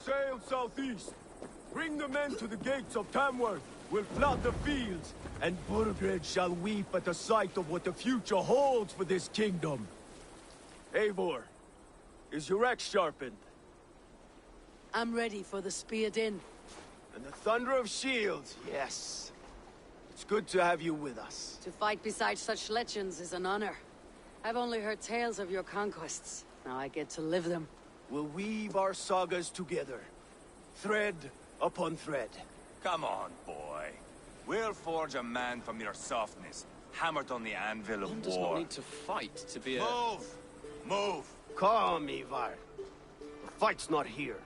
Sail southeast. Bring the men to the gates of Tamworth. We'll flood the fields, and Burgred shall weep at the sight of what the future holds for this kingdom. Eivor, is your axe sharpened? I'm ready for the speared in. And the thunder of shields, yes. It's good to have you with us. To fight beside such legends is an honor. I've only heard tales of your conquests. Now I get to live them. We'll weave our sagas together, thread upon thread. Come on, boy. We'll forge a man from your softness, hammered on the anvil of One war. does not need to fight to be a... Move! Move! Calm, Ivar. The fight's not here.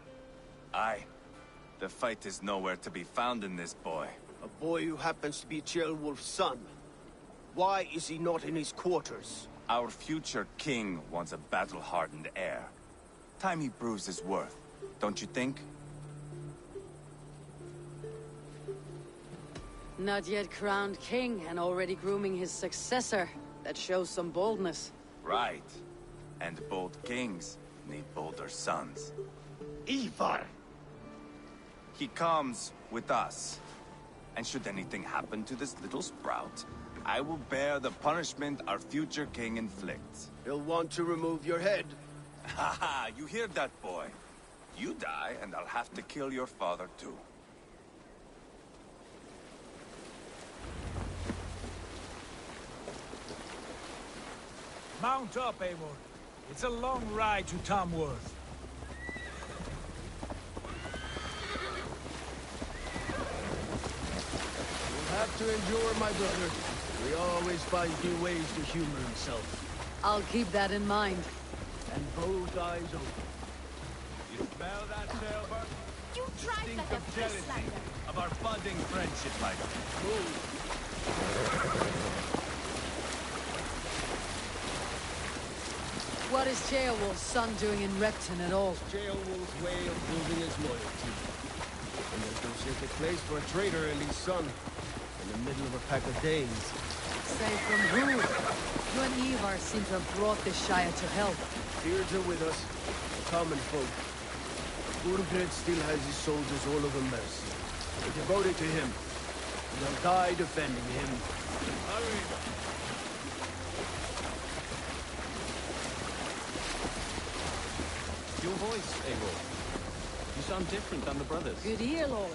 Aye. The fight is nowhere to be found in this boy. A boy who happens to be Ceolwulf's son. Why is he not in his quarters? Our future king wants a battle-hardened heir. Time he proves his worth, don't you think? Not yet crowned king and already grooming his successor. That shows some boldness. Right. And bold kings need bolder sons. Ivar! He comes with us. And should anything happen to this little sprout, I will bear the punishment our future king inflicts. He'll want to remove your head. Ha ha! You hear that, boy? You die, and I'll have to kill your father, too. Mount up, Eivor. It's a long ride to Tamworth. You'll have to endure, my brother. He always finds new ways to humor himself. I'll keep that in mind. And both eyes open. You smell that, Silver? You tried Think like a of jealousy fistlander. of our budding friendship, my What is Ceolwulf's son doing in Repton at all? Ceolwulf's way of proving his loyalty. And there's no safer place for a traitor and his son. In the middle of a pack of Danes. Say from who? You and Ivar seem to have brought this Shire to help. Tears are with us, the common folk. Burgred still has his soldiers all over mercy. They're devoted to him. And they'll die defending him. Your voice, Eivor. You sound different than the brothers. Good ear, Lord.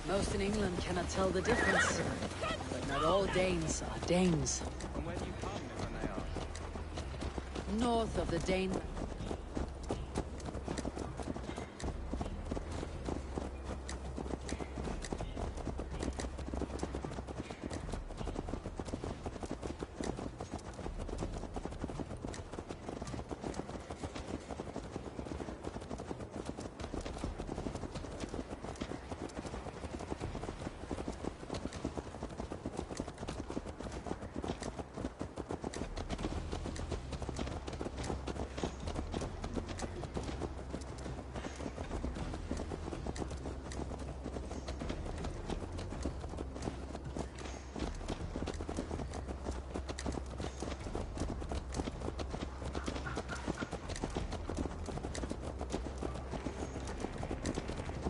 Most in England cannot tell the difference. But not all Danes are Danes. And where do you come, if I may ask? North of the Dane...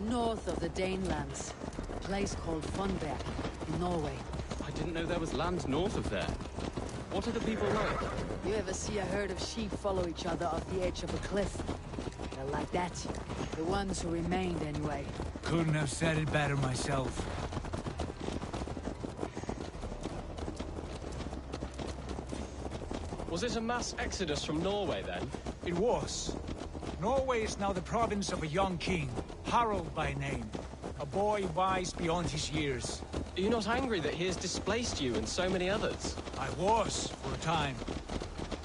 North of the Danelands. A place called Funberg, in Norway. I didn't know there was land north of there. What are the people like? You ever see a herd of sheep follow each other off the edge of a cliff? They're like that. The ones who remained, anyway. Couldn't have said it better myself. Was it a mass exodus from Norway, then? It was. Norway is now the province of a young king, Harald by name. A boy wise beyond his years. Are you not angry that he has displaced you and so many others? I was, for a time.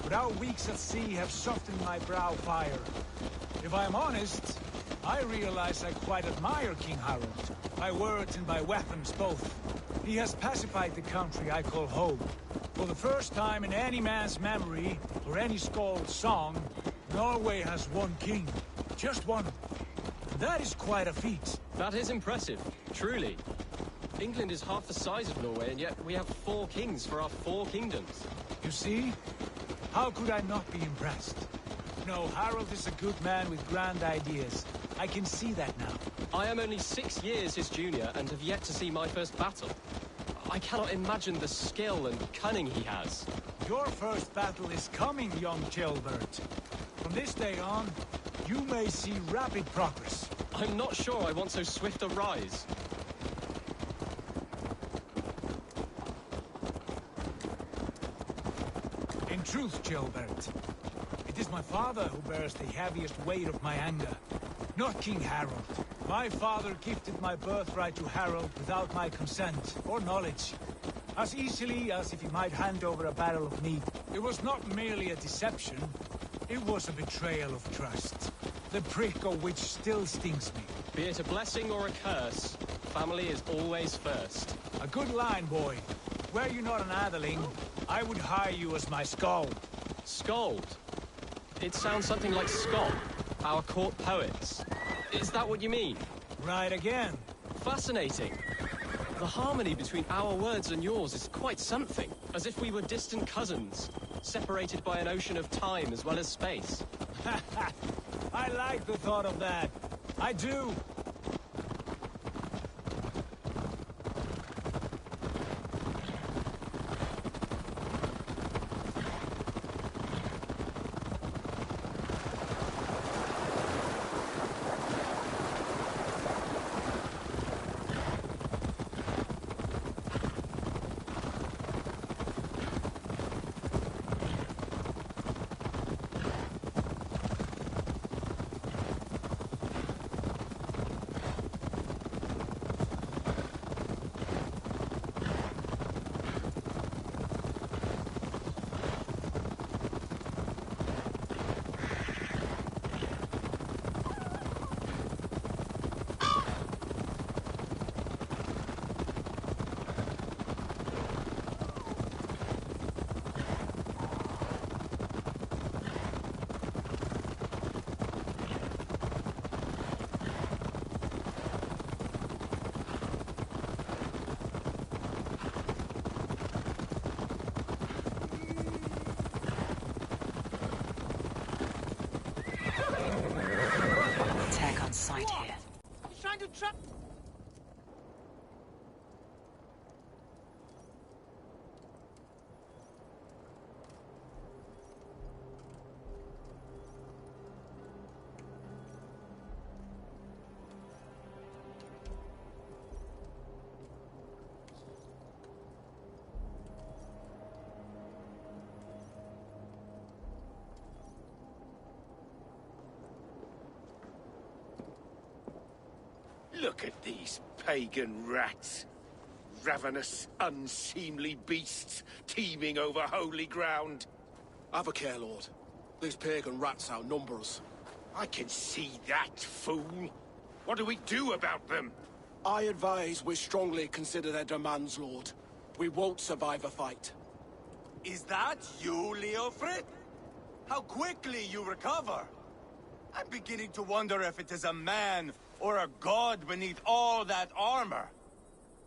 but our weeks at sea have softened my brow fire. If I'm honest, I realize I quite admire King Harold, by words and by weapons both. He has pacified the country I call home. For the first time in any man's memory, or any skald's song, Norway has one king. Just one. And that is quite a feat. That is impressive, truly. England is half the size of Norway, and yet we have 4 kings for our 4 kingdoms. You see? How could I not be impressed? No, Harold is a good man with grand ideas. I can see that now. I am only 6 years his junior, and have yet to see my first battle. I cannot imagine the skill and cunning he has. Your first battle is coming, young Gilbert. From this day on, you may see rapid progress. I'm not sure I want so swift a rise. In truth, Gilbert, it is my father who bears the heaviest weight of my anger, not King Harold. My father gifted my birthright to Harold without my consent or knowledge, as easily as if he might hand over a barrel of meat. It was not merely a deception, it was a betrayal of trust, the prick of which still stings me. Be it a blessing or a curse, family is always first. A good line, boy. Were you not an atheling, I would hire you as my skald. Skald? It sounds something like Scott, our court poets. Is that what you mean? Right again. Fascinating. The harmony between our words and yours is quite something. As if we were distant cousins, separated by an ocean of time as well as space. I like the thought of that. I do. Attack on sight here. He's trying to trap... Look at these pagan rats. Ravenous, unseemly beasts teeming over holy ground. Have a care, Lord. These pagan rats outnumber us. I can see that, fool. What do we do about them? I advise we strongly consider their demands, Lord. We won't survive a fight. Is that you, Leofrid? How quickly you recover! I'm beginning to wonder if it is a man or a god beneath all that armor.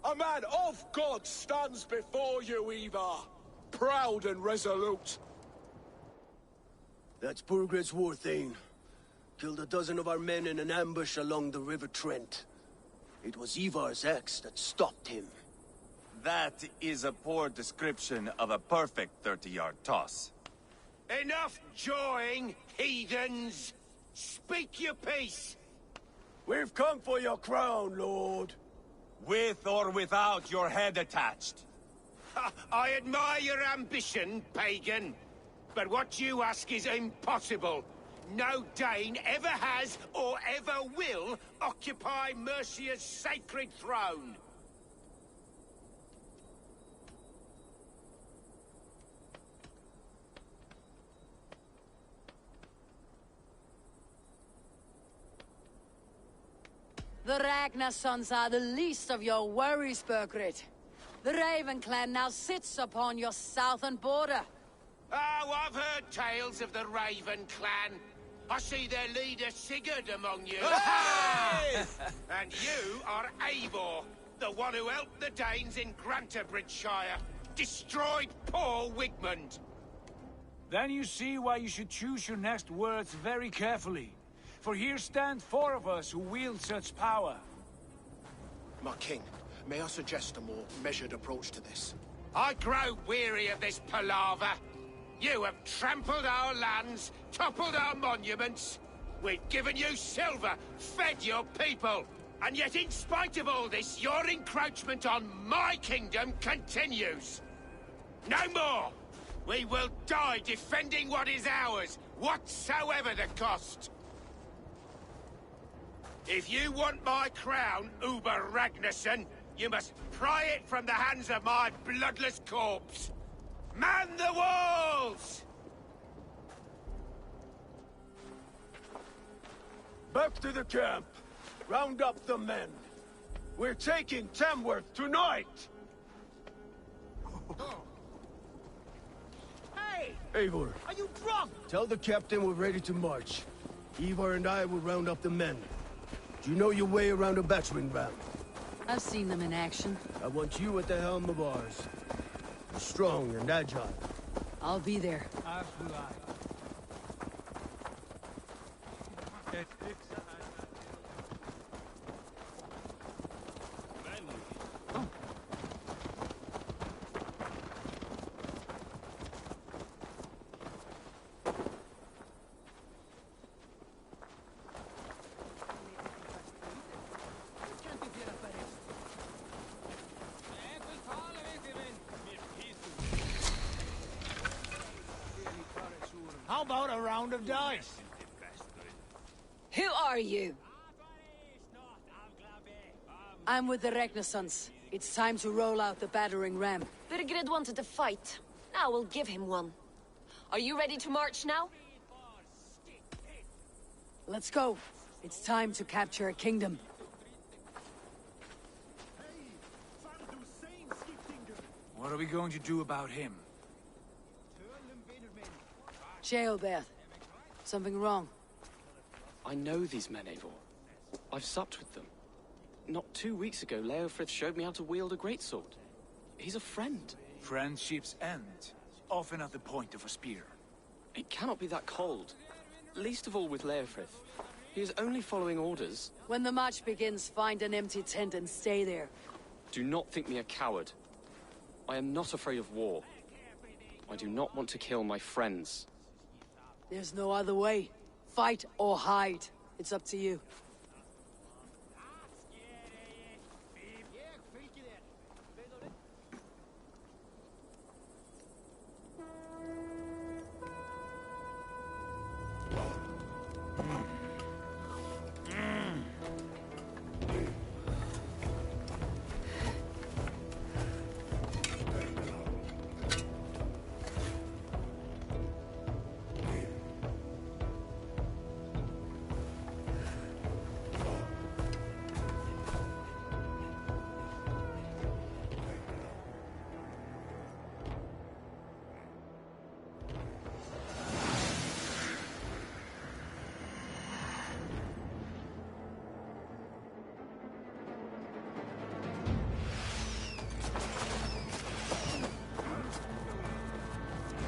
A man of God stands before you, Ivar. Proud and resolute. That's Burgred's war thane. Killed a dozen of our men in an ambush along the River Trent. It was Ivar's axe that stopped him. That is a poor description of a perfect 30-yard toss. Enough jawing, heathens! Speak your piece! We've come for your crown, Lord. With or without your head attached. I admire your ambition, pagan. But what you ask is impossible. No Dane ever has or ever will occupy Mercia's sacred throne. The Ragnar sons are the least of your worries, Bergrit. The Raven clan now sits upon your southern border. Oh, I've heard tales of the Raven clan. I see their leader Sigurd among you. Hey! And you are Eivor, the one who helped the Danes in Grantabridgeshire. Destroyed poor Wigmund. Then you see why you should choose your next words very carefully. For here stand 4 of us who wield such power. My king, may I suggest a more measured approach to this? I grow weary of this palaver. You have trampled our lands, toppled our monuments. We've given you silver, fed your people. And yet in spite of all this, your encroachment on my kingdom continues. No more! We will die defending what is ours, whatsoever the cost. If you want my crown, Uber Ragnarsson, you must pry it from the hands of my bloodless corpse. Man the walls! Back to the camp. Round up the men. We're taking Tamworth tonight! Hey! Eivor, Are you drunk? tell the captain we're ready to march. Ivar and I will round up the men. Do you know your way around a battering ram? I've seen them in action. I want you at the helm of ours. You're strong and agile. I'll be there. As will I. How about a round of dice? Who are you? I'm with the Ragnarsons. It's time to roll out the battering ram. Birgrid wanted to fight. Now we'll give him one. Are you ready to march now? Let's go. It's time to capture a kingdom. What are we going to do about him? Jailbeth. Something wrong. I know these men, Eivor. I've supped with them. Not 2 weeks ago, Leofrith showed me how to wield a greatsword. He's a friend. Friendships end, often at the point of a spear. It cannot be that cold. Least of all with Leofrith. He is only following orders. When the march begins, find an empty tent and stay there. Do not think me a coward. I am not afraid of war. I do not want to kill my friends. There's no other way. Fight or hide. It's up to you.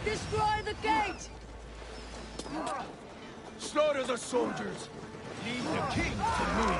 Destroy the gate! Slaughter the soldiers! Leave the king to me!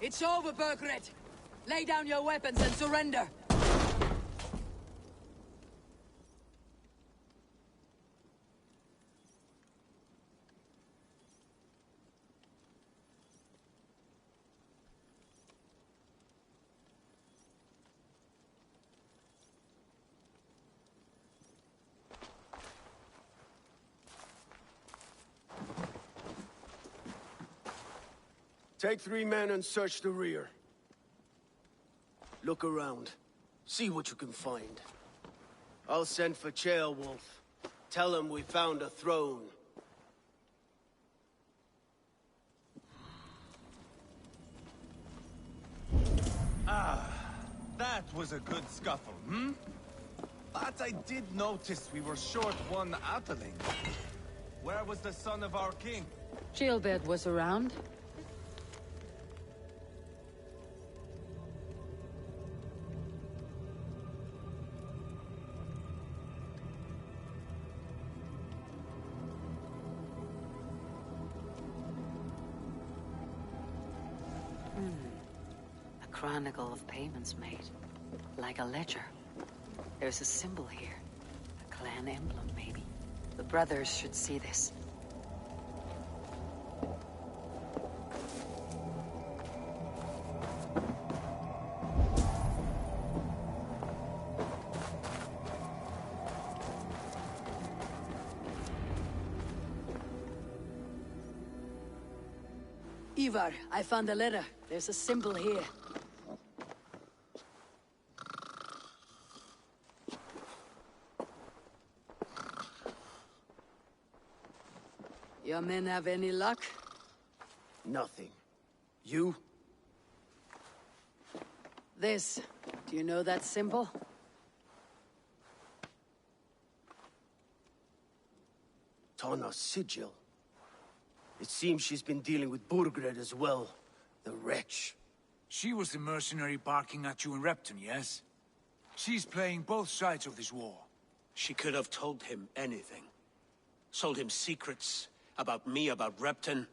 It's over, Burgred! Lay down your weapons and surrender! Take 3 men and search the rear. Look around. See what you can find. I'll send for Ceolwulf. Tell him we found a throne. That was a good scuffle, hmm? But I did notice we were short one atheling. Where was the son of our king? Gilbert was around. A chronicle of payments made. Like a ledger. There's a symbol here. A clan emblem, maybe. The brothers should see this. Ivar, I found a letter. There's a symbol here. Your men have any luck? Nothing. You? This. Do you know that symbol? Tana's sigil. It seems she's been dealing with Burgred as well. The wretch. She was the mercenary barking at you in Repton, yes? She's playing both sides of this war. She could have told him anything. Sold him secrets about me, about Repton,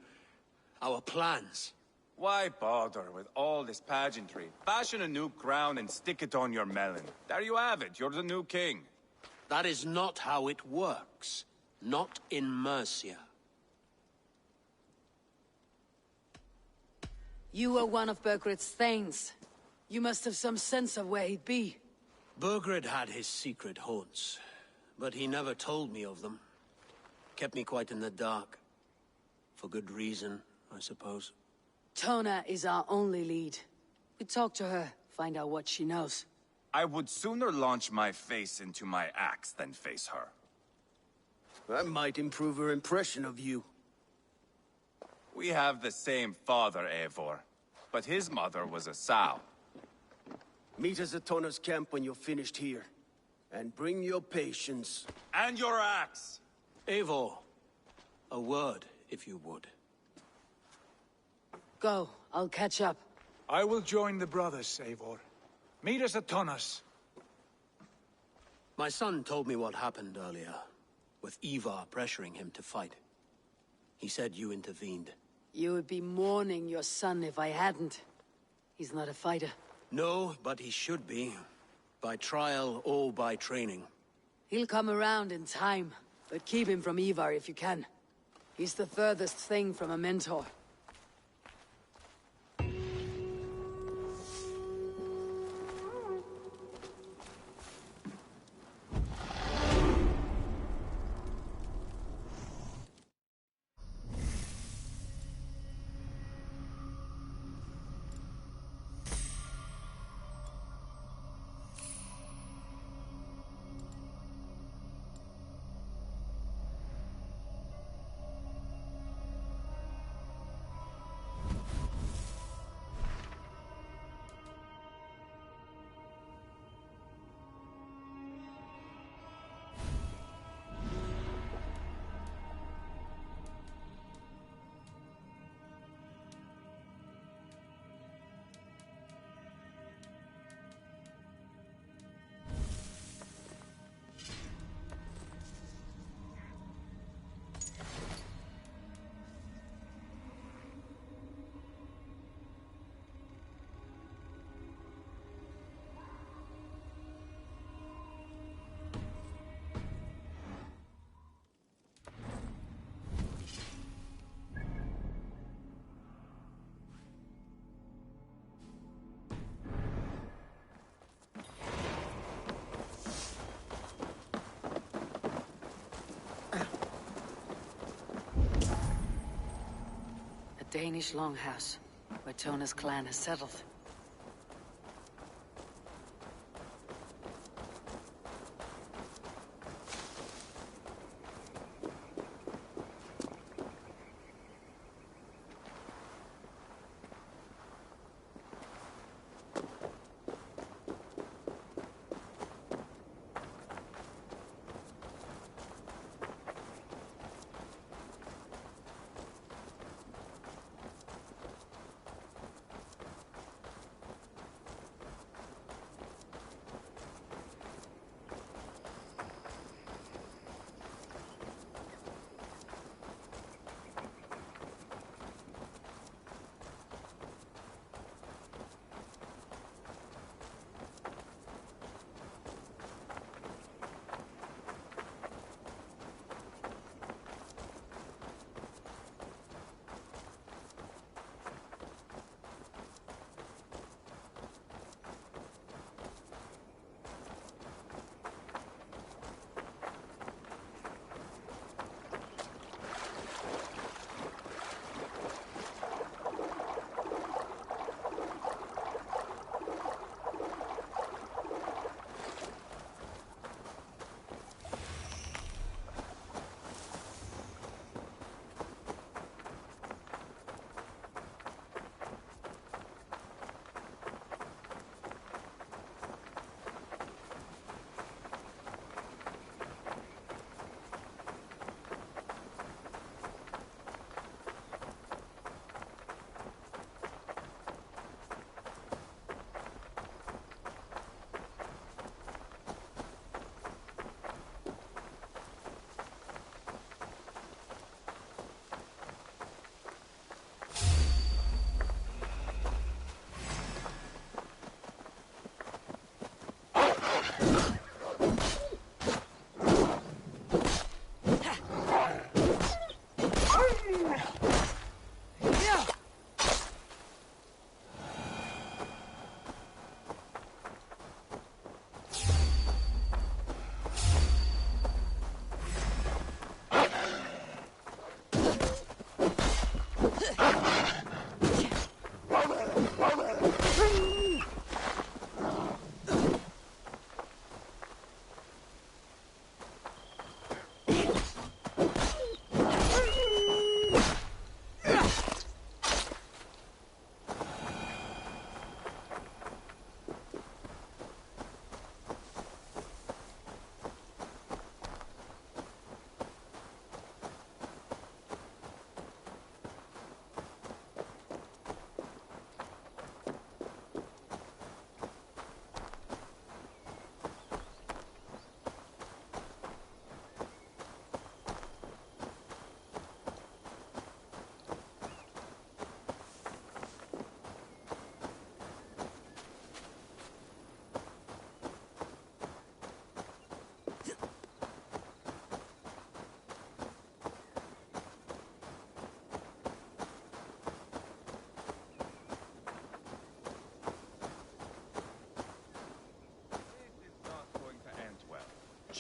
our plans. Why bother with all this pageantry? Fashion a new crown and stick it on your melon. There you have it, you're the new king. That is not how it works. Not in Mercia. You were one of Burgred's thanes. You must have some sense of where he'd be. Burgred had his secret haunts, but he never told me of them. Kept me quite in the dark. For good reason, I suppose. Tona is our only lead. We talk to her, find out what she knows. I would sooner launch my face into my axe than face her. That might improve her impression of you. We have the same father, Eivor, but his mother was a sow. Meet us at Tona's camp when you're finished here. And bring your patience. And your axe! Eivor, a word, if you would. Go, I'll catch up. I will join the brothers, Eivor. Meet us at Tonas. My son told me what happened earlier, with Ivar pressuring him to fight. He said you intervened. You would be mourning your son if I hadn't. He's not a fighter. No, but he should be. By trial or by training. He'll come around in time, but keep him from Ivar if you can. He's the furthest thing from a mentor. Danish longhouse, where Tona's clan has settled.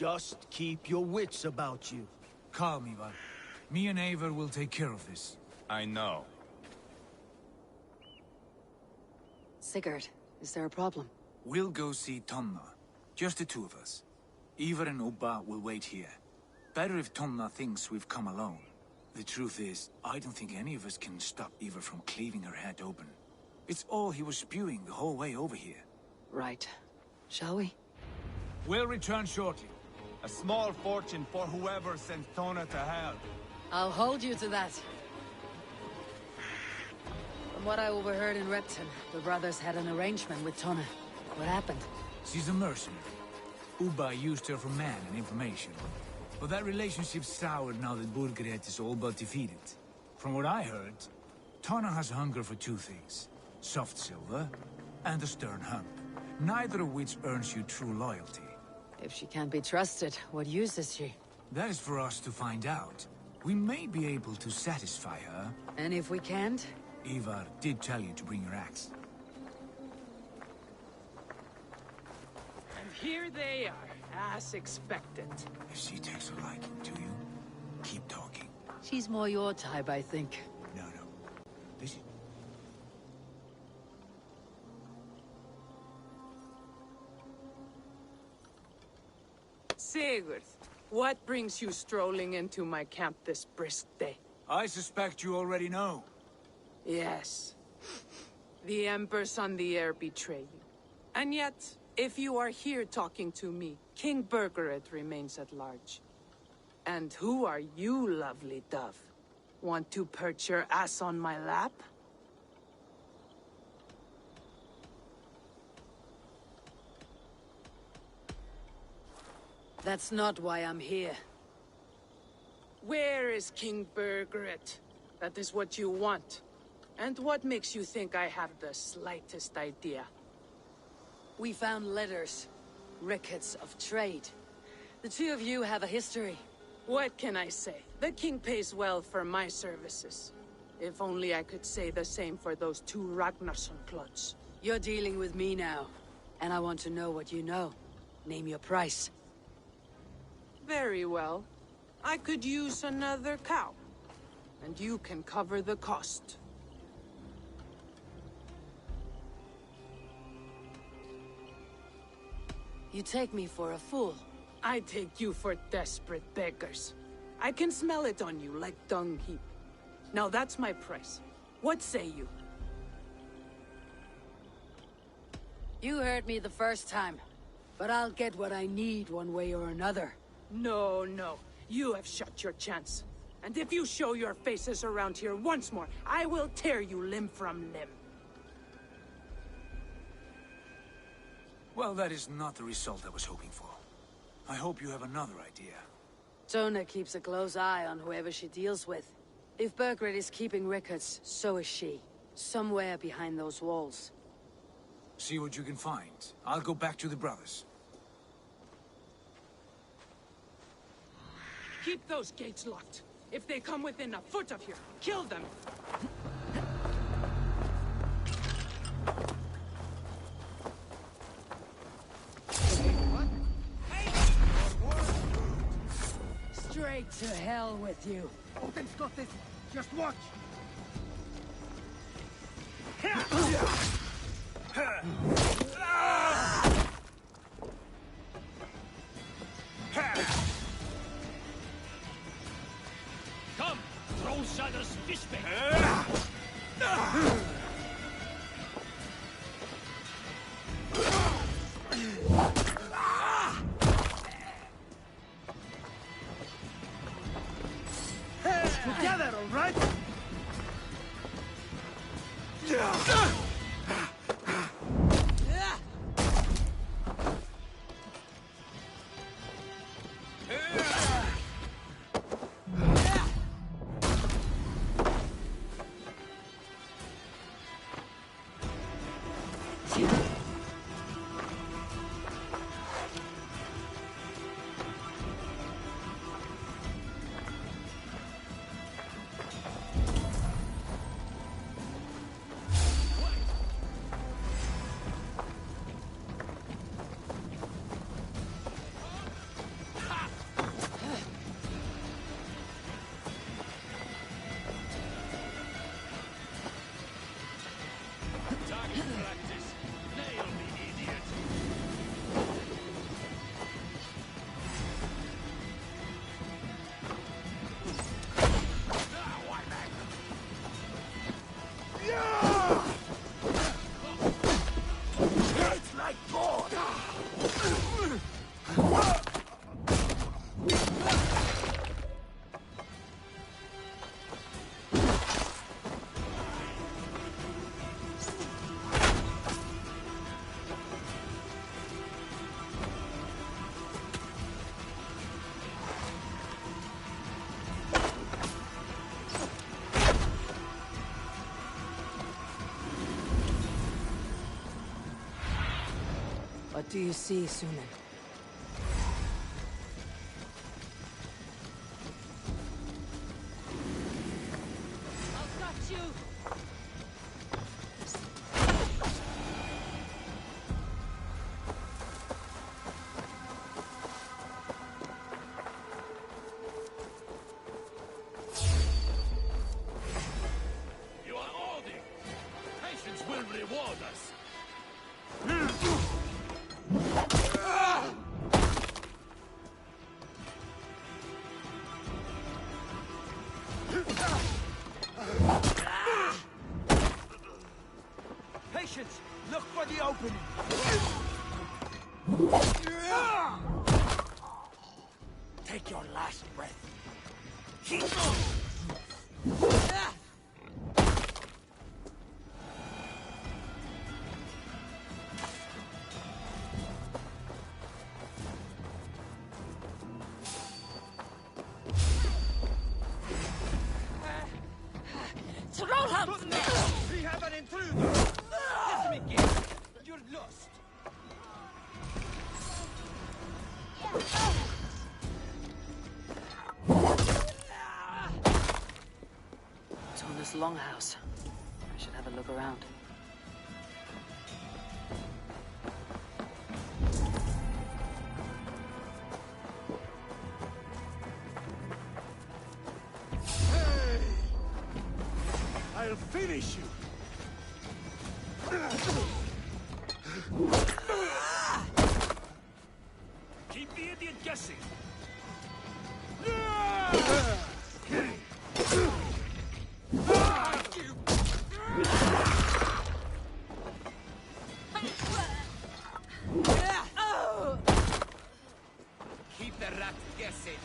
Just keep your wits about you. Calm, Ivar. Me and Eivor will take care of this. I know. Sigurd, is there a problem? We'll go see Tonna. Just the two of us. Ivar and Ubba will wait here. Better if Tonna thinks we've come alone. The truth is, I don't think any of us can stop Ivar from cleaving her head open. It's all he was spewing the whole way over here. Right. Shall we? We'll return shortly. A small fortune for whoever sent Tona to hell. I'll hold you to that. From what I overheard in Repton, the brothers had an arrangement with Tona. What happened? She's a mercenary. Ubba used her for man and information. But that relationship soured now that Burgred is all but defeated. From what I heard, Tona has hunger for two things. Soft silver and a stern hump. Neither of which earns you true loyalty. If she can't be trusted, what use is she? That is for us to find out. We may be able to satisfy her. And if we can't? Ivar did tell you to bring your axe. And here they are, as expected. If she takes a liking to you, keep talking. She's more your type, I think. No. Sigurd, what brings you strolling into my camp this brisk day? I suspect you already know. Yes. The Embers on the air betray you. And yet, if you are here talking to me, King Bergeret remains at large. And who are you, lovely dove? Want to perch your ass on my lap? That's not why I'm here. Where is King Bergeret? That is what you want. And what makes you think I have the slightest idea? We found letters, records of trade. The two of you have a history. What can I say? The king pays well for my services. If only I could say the same for those two Ragnarsson clots. You're dealing with me now, and I want to know what you know. Name your price. Very well. I could use another cow. And you can cover the cost. You take me for a fool. I take you for desperate beggars. I can smell it on you like dung heap. Now that's my price. What say you? You heard me the first time, but I'll get what I need one way or another. No, no. You have shot your chance. And if you show your faces around here once more, I will tear you limb from limb. Well, that is not the result I was hoping for. I hope you have another idea. Sona keeps a close eye on whoever she deals with. If Bergeret is keeping records, so is she. Somewhere behind those walls. See what you can find. I'll go back to the brothers. Keep those gates locked. If they come within a foot of here, kill them. Straight to hell with you. Odin's got this. Just watch. Come, Trollshadder's fishbait. Together, all right? What do you see, Sunan? I've got you! You are Odin. Patience will reward us. last breath. We have an intruder! Let me guess. You're lost. Tona's longhouse. I should have a look around. I'll finish you! Keep the idiot guessing. Keep the rat guessing.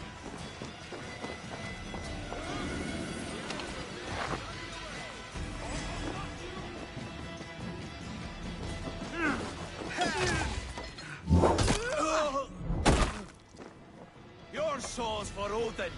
Your soul's for Odin!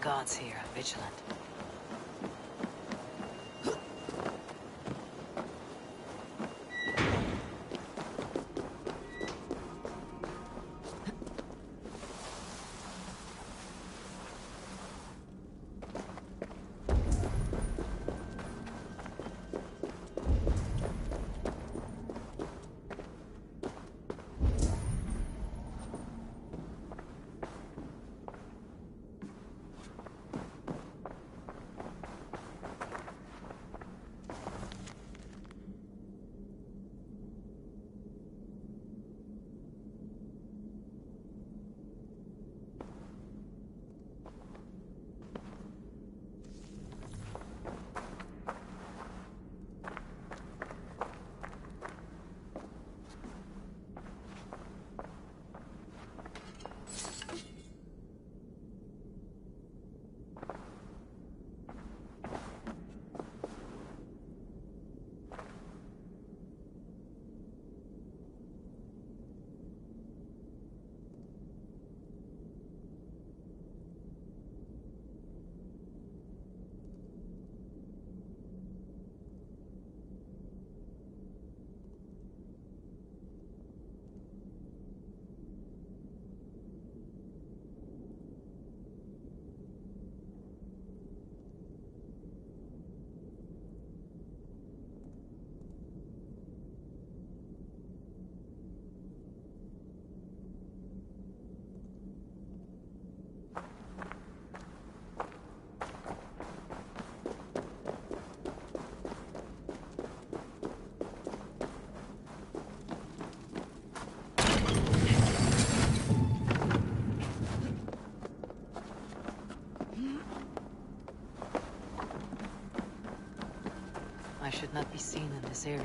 gods here are vigilant. I should not be seen in this area.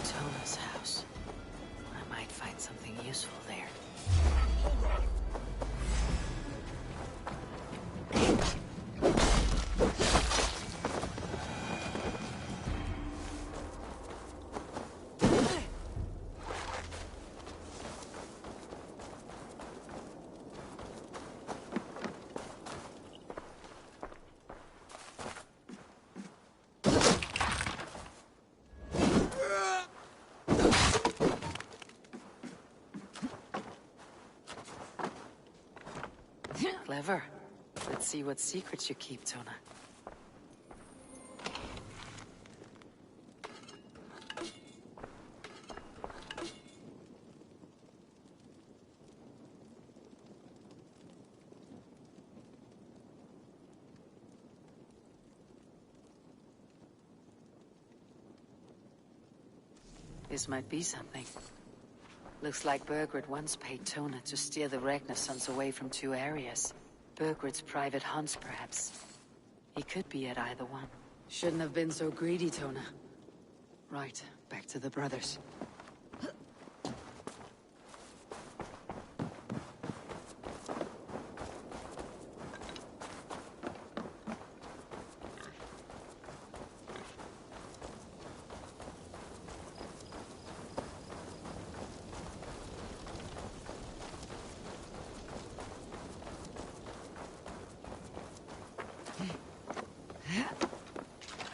Tona's house. I might find something useful there. Clever. Let's see what secrets you keep, Tona. This might be something. Looks like Burgred once paid Tona to steer the Ragnarsons away from two areas. Burgred's private hunts, perhaps. He could be at either one. Shouldn't have been so greedy, Tona. Right, back to the brothers.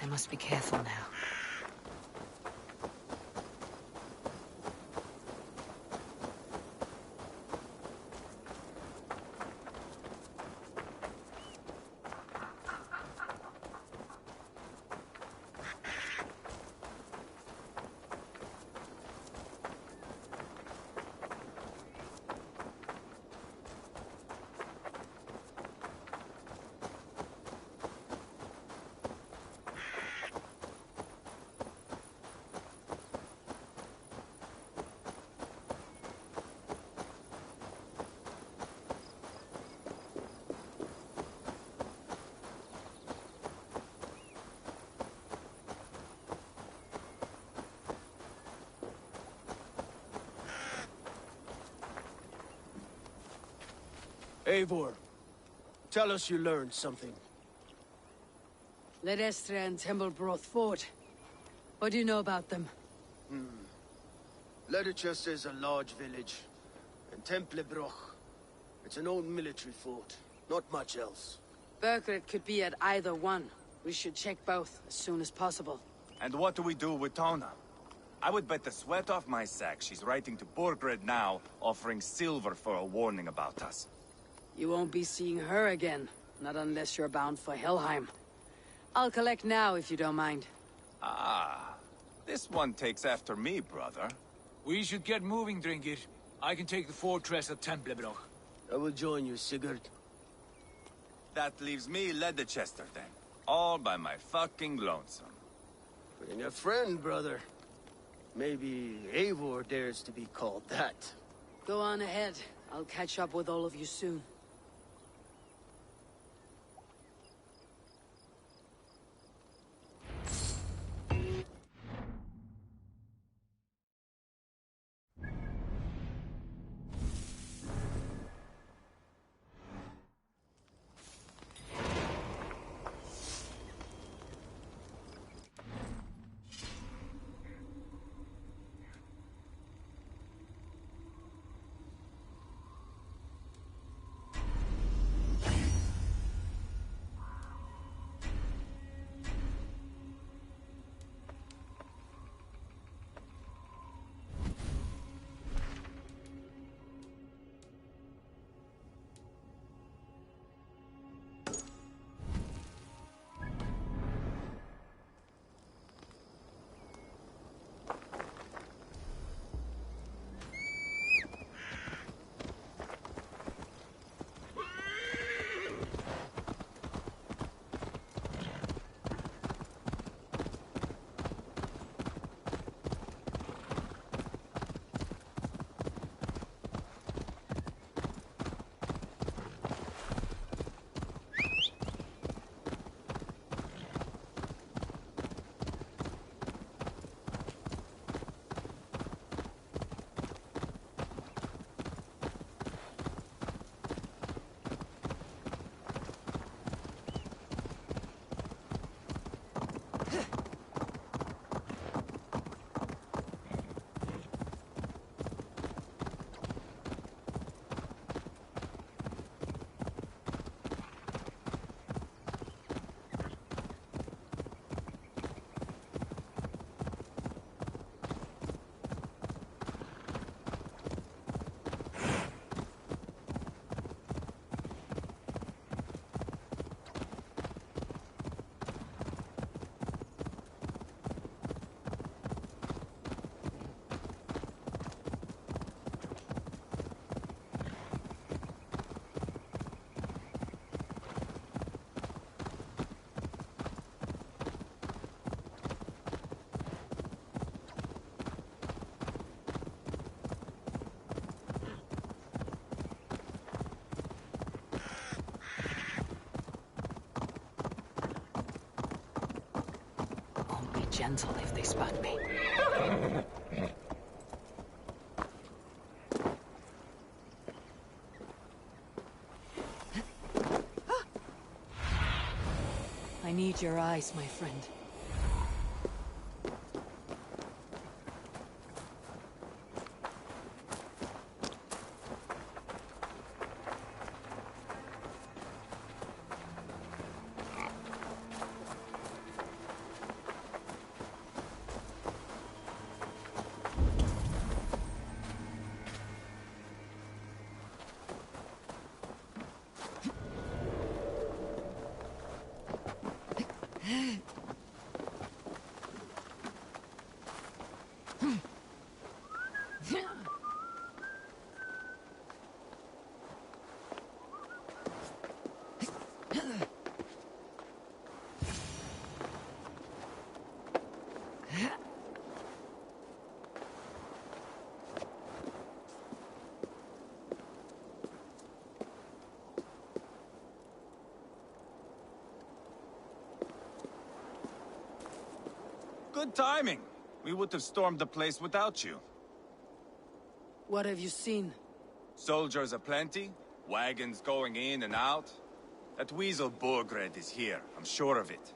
I must be careful now. Eivor, tell us you learned something. Ledestra and Templebroth fought. What do you know about them? Ledychester is a large village, and Templebroch, it's an old military fort. Not much else. Burgred could be at either one. We should check both as soon as possible. And what do we do with Tona? I would bet the sweat off my sack she's writing to Borgred now, offering silver for a warning about us. You won't be seeing her again, not unless you're bound for Helheim. I'll collect now if you don't mind. Ah, this one takes after me, brother. We should get moving, Dringir. I can take the fortress at Templebroch. I will join you, Sigurd. That leaves me Ledychester then. All by my fucking lonesome. Bring a friend, brother. Maybe Eivor dares to be called that. Go on ahead. I'll catch up with all of you soon. Gentle if they spot me. I need your eyes, my friend. Good timing. We would have stormed the place without you. What have you seen? Soldiers aplenty, Wagons going in and out. That weasel Borgred is here, I'm sure of it.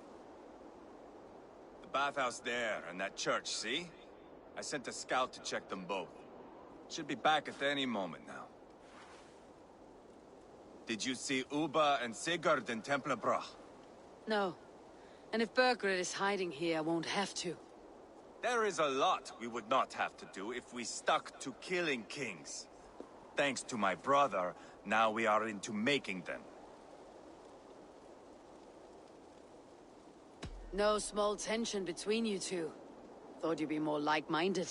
The bathhouse there, and that church, see? I sent a scout to check them both. Should be back at any moment now. Did you see Uba and Sigurd in Templebrach? No. And if Bergred is hiding here, I won't have to. There is a lot we would not have to do if we stuck to killing kings. Thanks to my brother, now we are into making them. No small tension between you two. Thought you'd be more like-minded.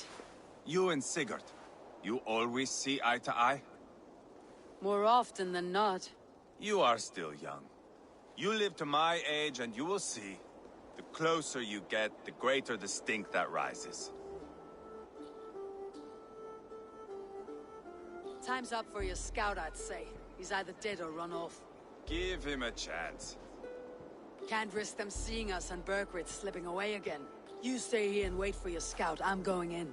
You and Sigurd, you always see eye to eye? More often than not. You are still young. You live to my age and you will see. The closer you get, the greater the stink that rises. Time's up for your scout, I'd say. He's either dead or run off. Give him a chance. Can't risk them seeing us and Bergred slipping away again. You stay here and wait for your scout. I'm going in.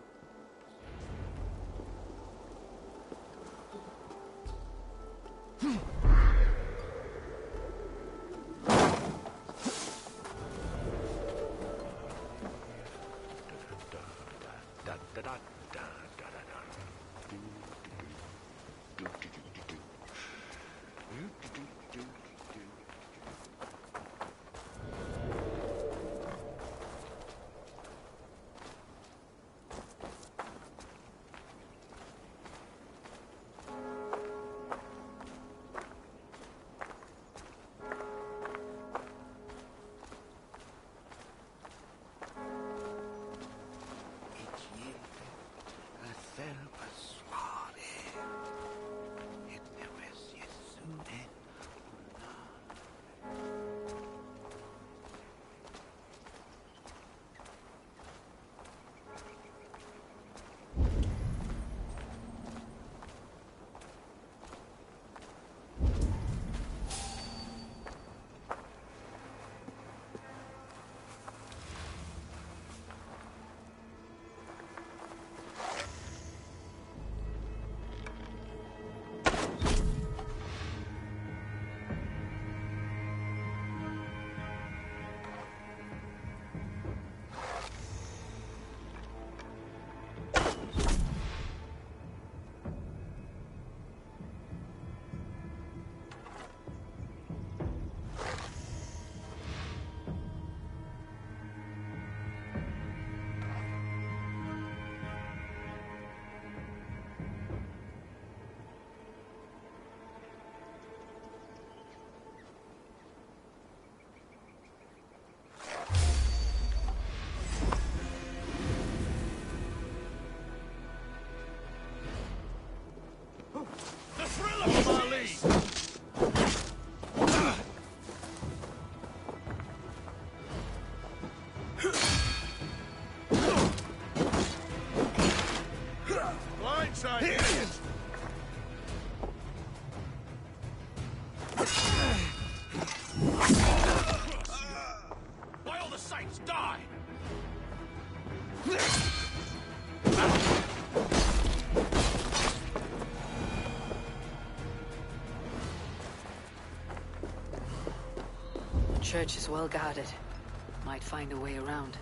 The thrill of my league! Blindside! By all the saints, die! The church is well guarded. Might find a way around.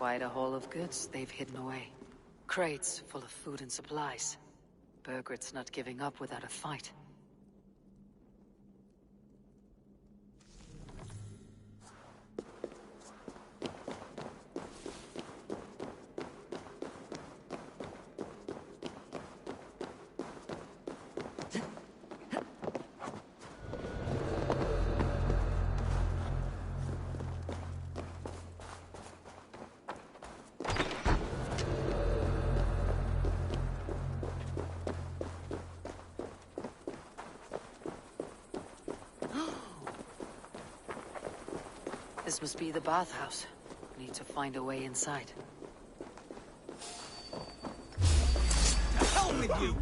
quite a haul of goods they've hidden away. Crates full of food and supplies. Burgred's not giving up without a fight. This must be the bathhouse. Need to find a way inside. To hell with you!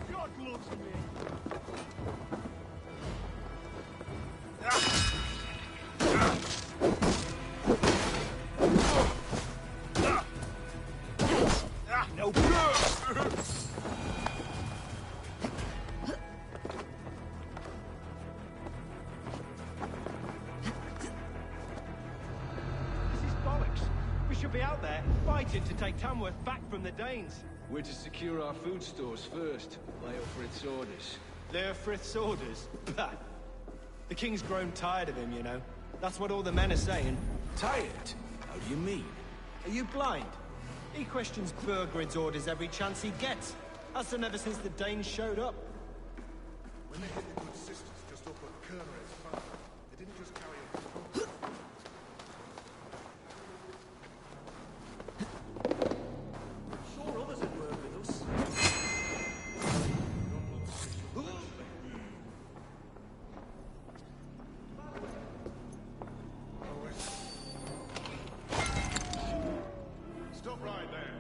God loves me. No good! This is bollocks. We should be out there, fighting to take Tamworth back from the Danes. We're to secure our food stores first. Leofrith's orders. Leofrith's orders? Bah! The king's grown tired of him, you know. That's what all the men are saying. Tired? How do you mean? Are you blind? He questions Burgred's orders every chance he gets. Has done ever since the Danes showed up. When they hit the good sisters just up at Kernered's farm, they didn't just carry on. Sure others would work with us. Stop right there.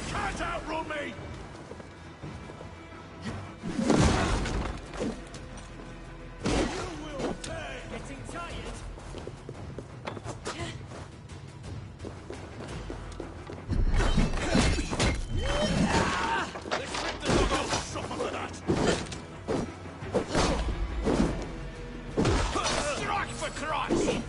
Can't outrun me! You will pay! Getting tired? Let's rip the dog off! Suffer for that! Strike for Christ!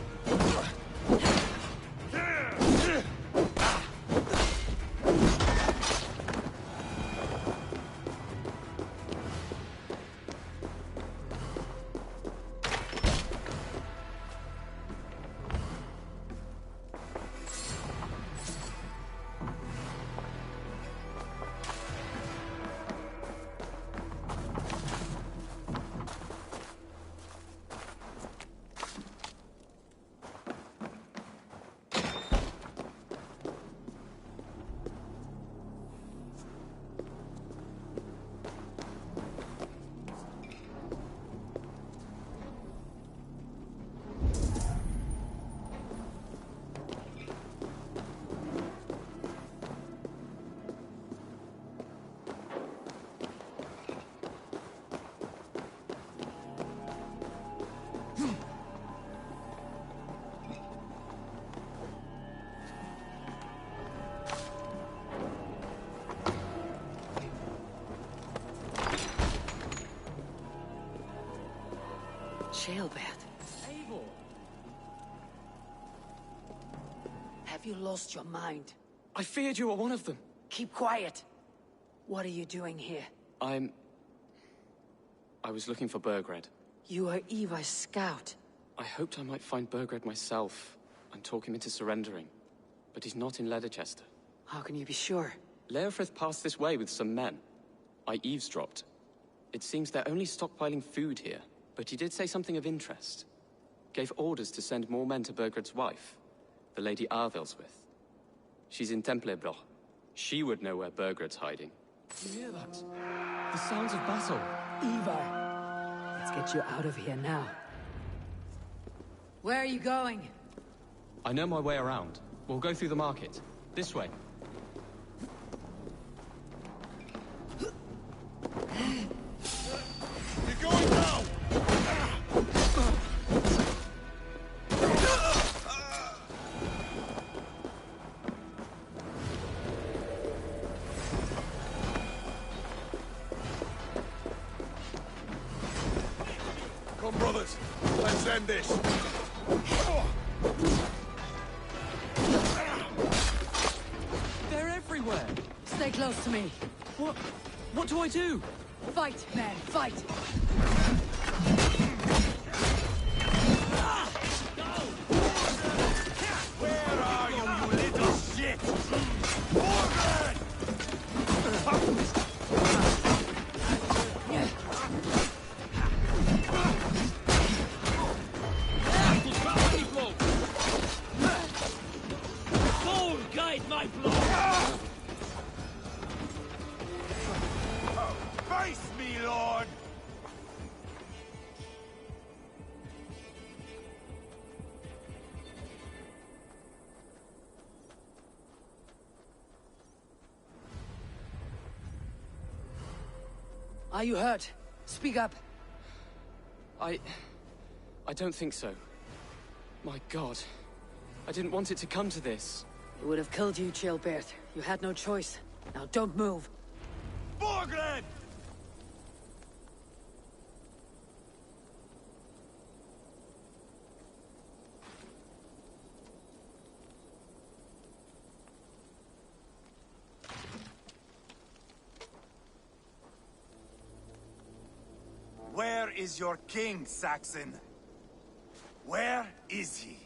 Jailbird. Eivor! Have you lost your mind? I feared you were one of them. Keep quiet. What are you doing here? I was looking for Burgred. You are Eva's scout. I hoped I might find Burgred myself and talk him into surrendering. But he's not in Leatherchester. How can you be sure? Leofrith passed this way with some men. I eavesdropped. It seems they're only stockpiling food here, but he did say something of interest. Gave orders to send more men to Burgred's wife, the Lady Arvilswith. She's in Templebroch. She would know where Burgred's hiding. You hear that? The sounds of battle. Eva! Let's get you out of here now. Where are you going? I know my way around. We'll go through the market. This way. Come, brothers. Let's end this. They're everywhere! Stay close to me. What do I do? Fight, man, fight! Where are you, you little shit? Forward! Soul guide my blow! Face me, Lord! Are you hurt? Speak up. I don't think so. My God. I didn't want it to come to this. It would have killed you, Chilbert. You had no choice. Now don't move. Borgred! Where is your king, Saxon? Where is he?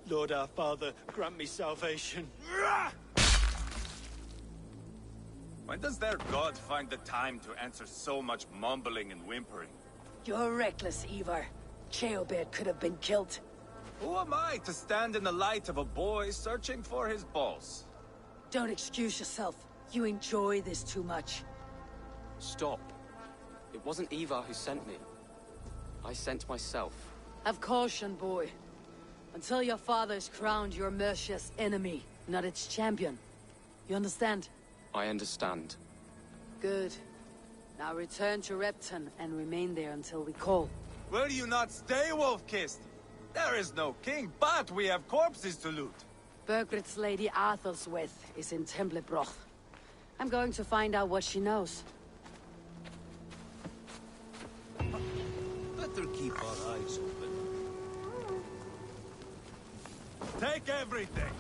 Lord our Father, grant me salvation. When does their god find the time to answer so much mumbling and whimpering? You're reckless, Ivar. Chilbert could have been killed. Who am I to stand in the light of a boy searching for his balls? Don't excuse yourself. You enjoy this too much. Stop. It wasn't Ivar who sent me. I sent myself. Have caution, boy. Until your father is crowned your Mercia's enemy, not its champion. You understand? I understand. Good. Now return to Repton and remain there until we call. Will you not stay, Wolf-Kissed? There is no king, but we have corpses to loot. Bergred's Lady Athelswith is in Templebroch. I'm going to find out what she knows. Better keep our eyes open. Take everything!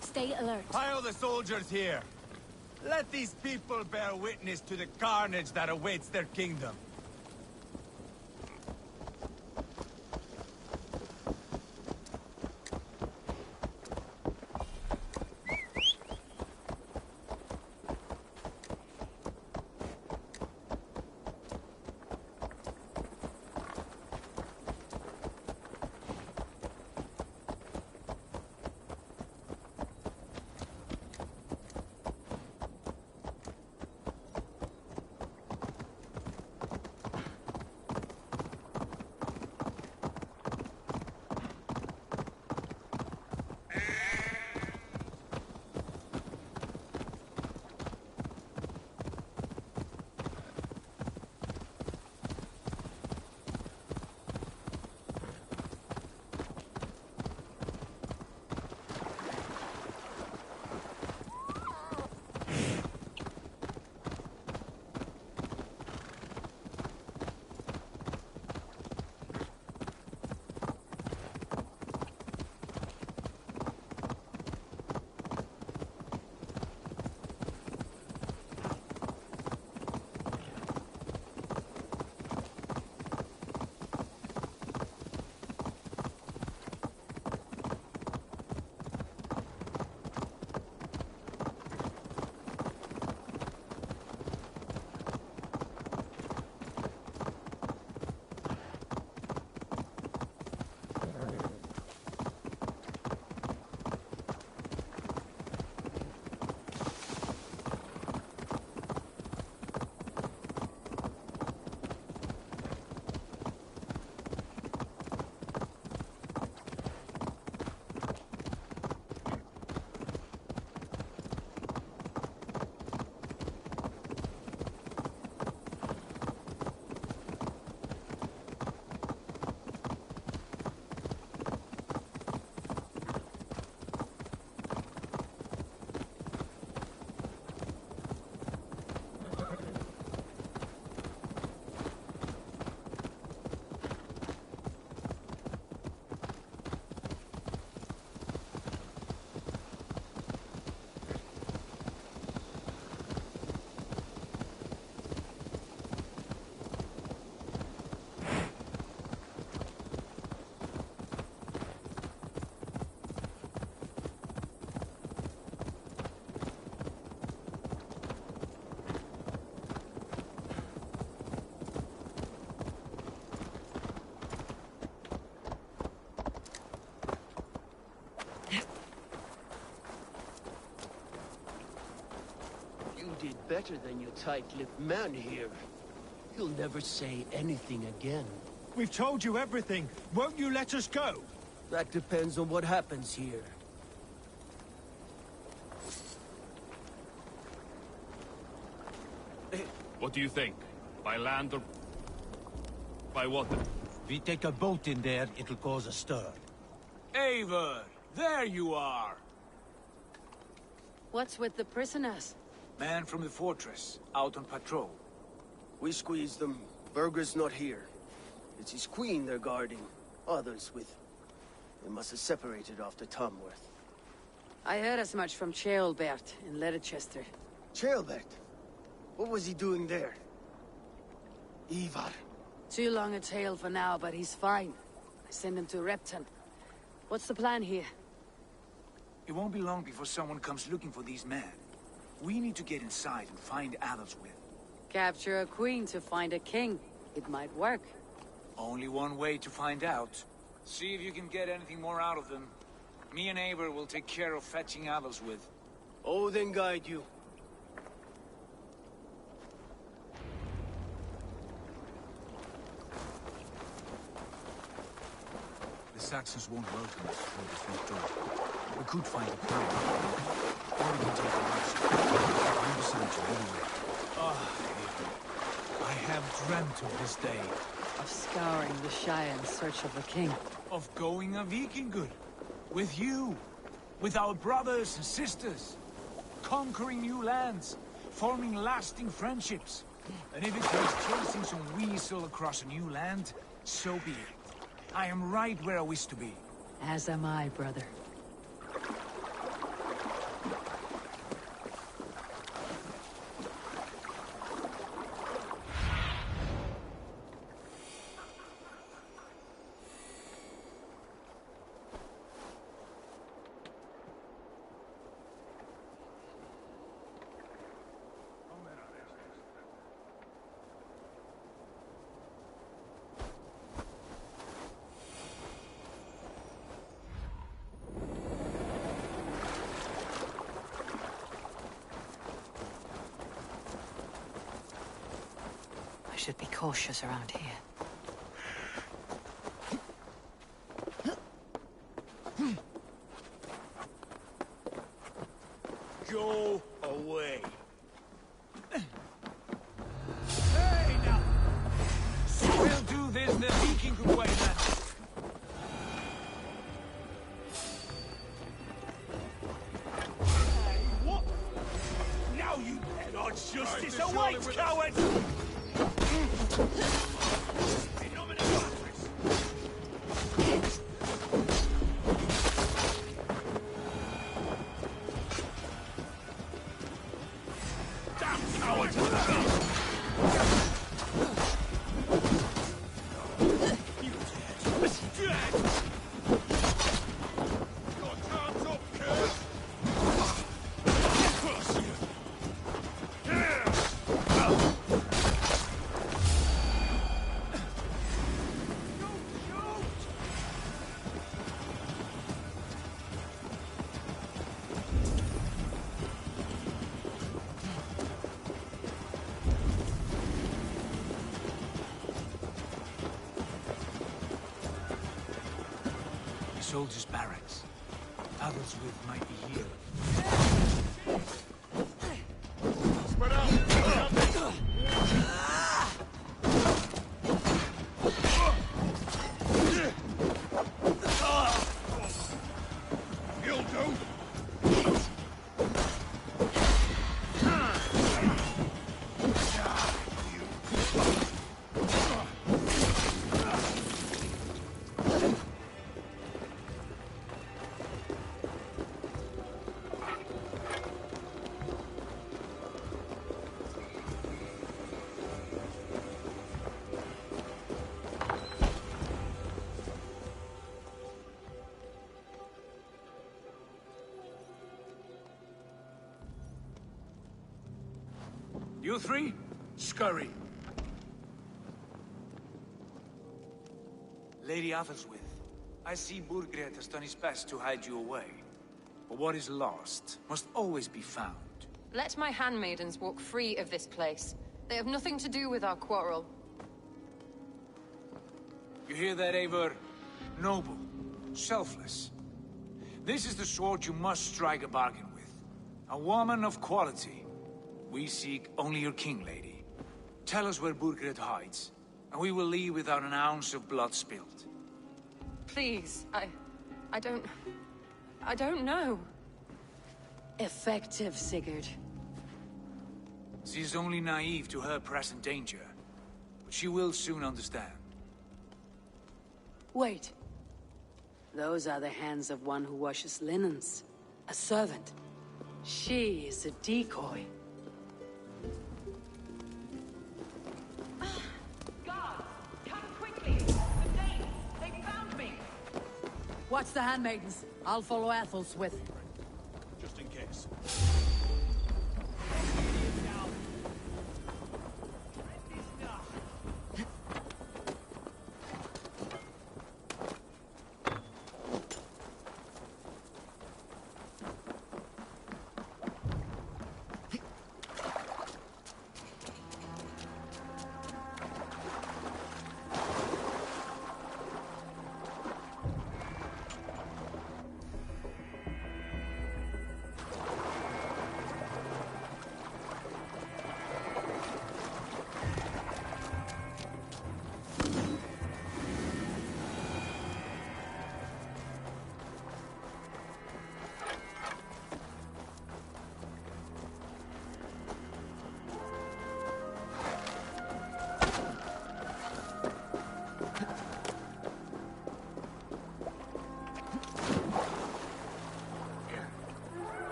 Stay alert. Pile the soldiers here. Let these people bear witness to the carnage that awaits their kingdom. better than your tight-lipped man here. He'll never say anything again. We've told you everything. Won't you let us go? That depends on what happens here. What do you think? By land or by water? If we take a boat in there, it'll cause a stir. Eivor, there you are. What's with the prisoners? Man from the fortress, out on patrol. We squeezed them. Berger's not here. It's his queen they're guarding. Others with... They must have separated after Tamworth. I heard as much from Ceolbert in Leicester. Ceolbert? What was he doing there? Ivar. Too long a tale for now, but he's fine. I send him to Repton. What's the plan here? It won't be long before someone comes looking for these men. We need to get inside and find Adelswith. Capture a queen to find a king. It might work. Only one way to find out. See if you can get anything more out of them. Me and Eivor will take care of fetching Adelswith. Odin guide you. The Saxons won't welcome us through the front door. We could find a plan. Or we can take a rest. I'm beside you anyway. I have dreamt of this day. Of scouring the Shire in search of a king. Of going a Vikingur. With you. With our brothers and sisters. Conquering new lands. Forming lasting friendships. And if it takes chasing some weasel across a new land, so be it. I am right where I wish to be. As am I, brother. Should be cautious around here. Go away. Hey, now! We'll do this the Viking way, man. What? Now you head on justice awaits, coward! Soldiers' barracks. Adelswith might be here. Spread out! You'll do! You three, scurry. Lady Adelswith, I see Burgred has done his best to hide you away. But what is lost must always be found. Let my handmaidens walk free of this place. They have nothing to do with our quarrel. You hear that, Eivor? Noble. Selfless. This is the sword you must strike a bargain with. A woman of quality. We seek only your king, lady. Tell us where Burgred hides, and we will leave without an ounce of blood spilled. Please, I don't know. Effective, Sigurd. She is only naive to her present danger, but she will soon understand. Wait. Those are the hands of one who washes linens. A servant. She is a decoy. Guards, come quickly! The Danes! They found me! Watch the handmaidens. I'll follow Athelswith. Just in case.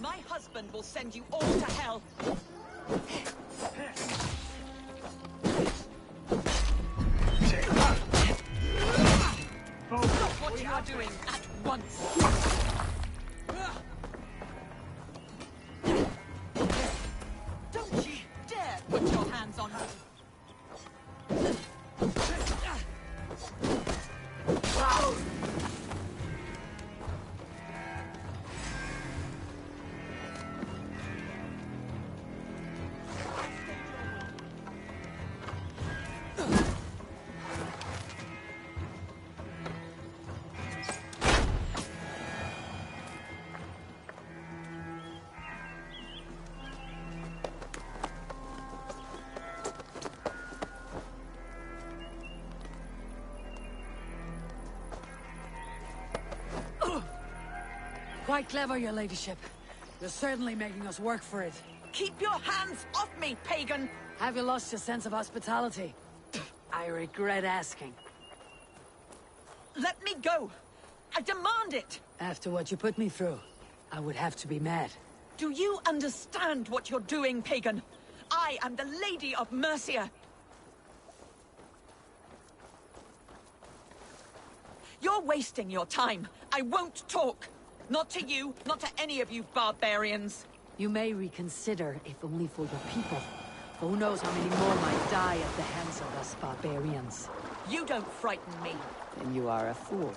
My husband will send you all to hell. Stop what you are doing at once. Don't you dare put your hands on me. Quite clever, your ladyship. You're certainly making us work for it. Keep your hands off me, pagan! Have you lost your sense of hospitality? I regret asking. Let me go! I demand it! After what you put me through, I would have to be mad. Do you understand what you're doing, pagan? I am the Lady of Mercia. You're wasting your time. I won't talk. Not to you, not to any of you barbarians. You may reconsider, if only for your people. Who knows how many more might die at the hands of us barbarians. You don't frighten me. Then you are a fool.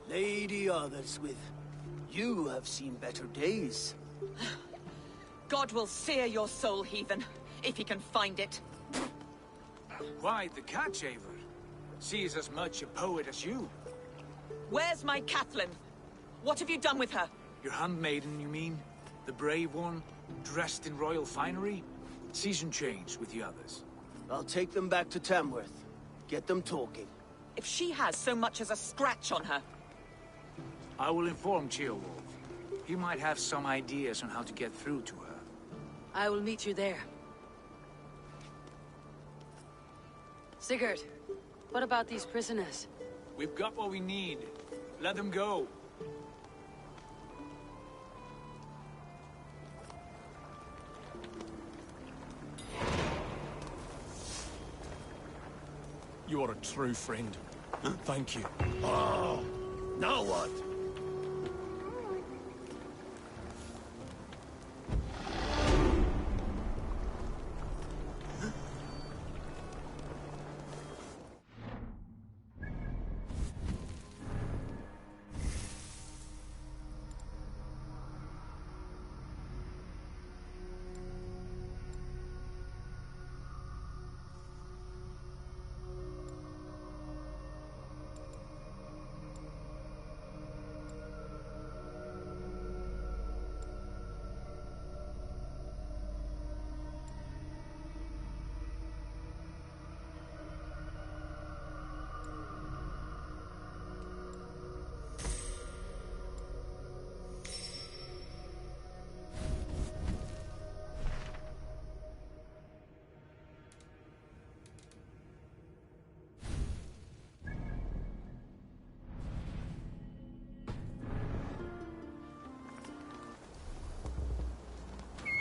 Lady Otherswith, you have seen better days. God will sear your soul, heathen, if he can find it. Quite the catch, Eivor. She is as much a poet as you. Where's my Catelyn? What have you done with her? Your handmaiden, you mean? The brave one, dressed in royal finery? Season change with the others. I'll take them back to Tamworth. Get them talking. If she has so much as a scratch on her... I will inform Ceolwulf. He might have some ideas on how to get through to her. I will meet you there. Sigurd, what about these prisoners? We've got what we need. Let them go. You are a true friend. Thank you. Oh, now what?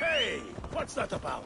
Hey, what's that about?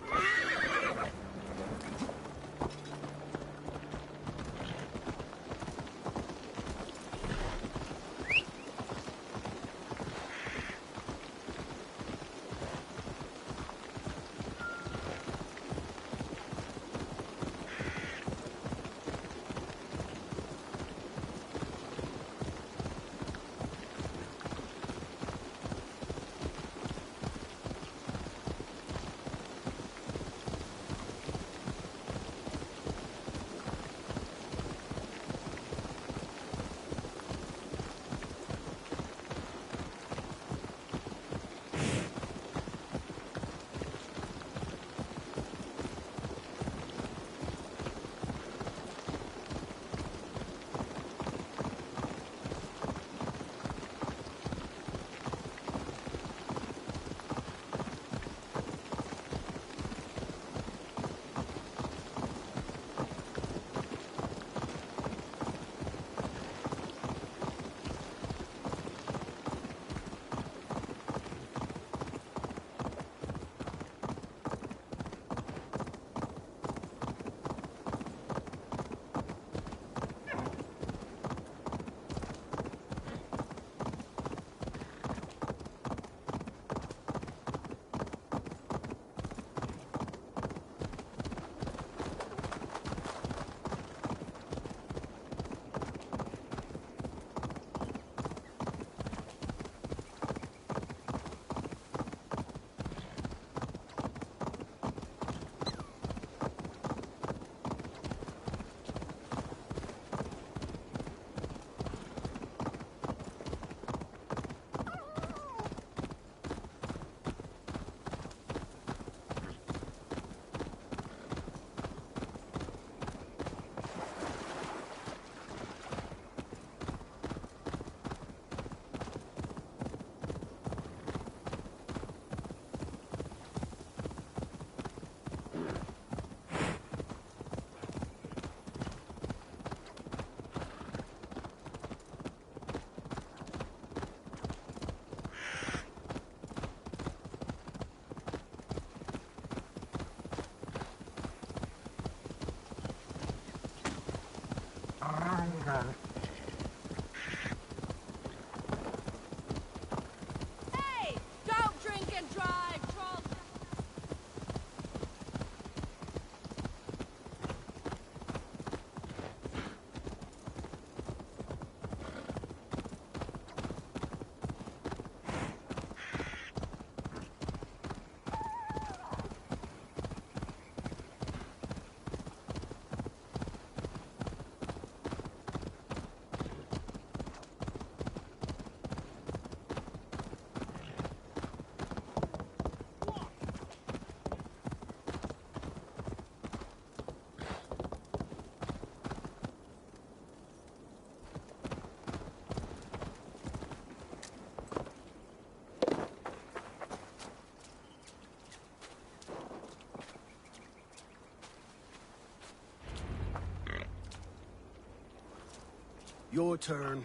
Your turn.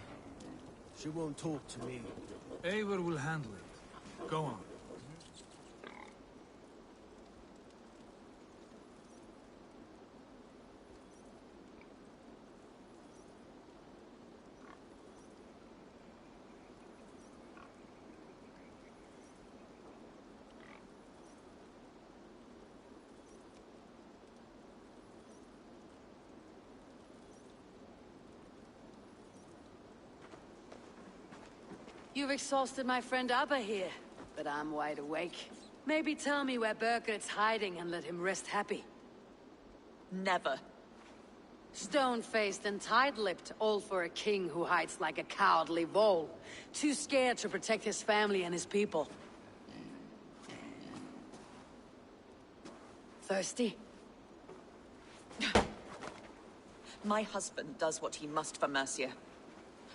She won't talk to me. Eivor will handle it. Go on. You've exhausted my friend Abba here, but I'm wide awake. Maybe tell me where Burgert's hiding and let him rest happy. Never. Stone-faced and tight-lipped, all for a king who hides like a cowardly vole. Too scared to protect his family and his people. Thirsty? My husband does what he must for Mercia.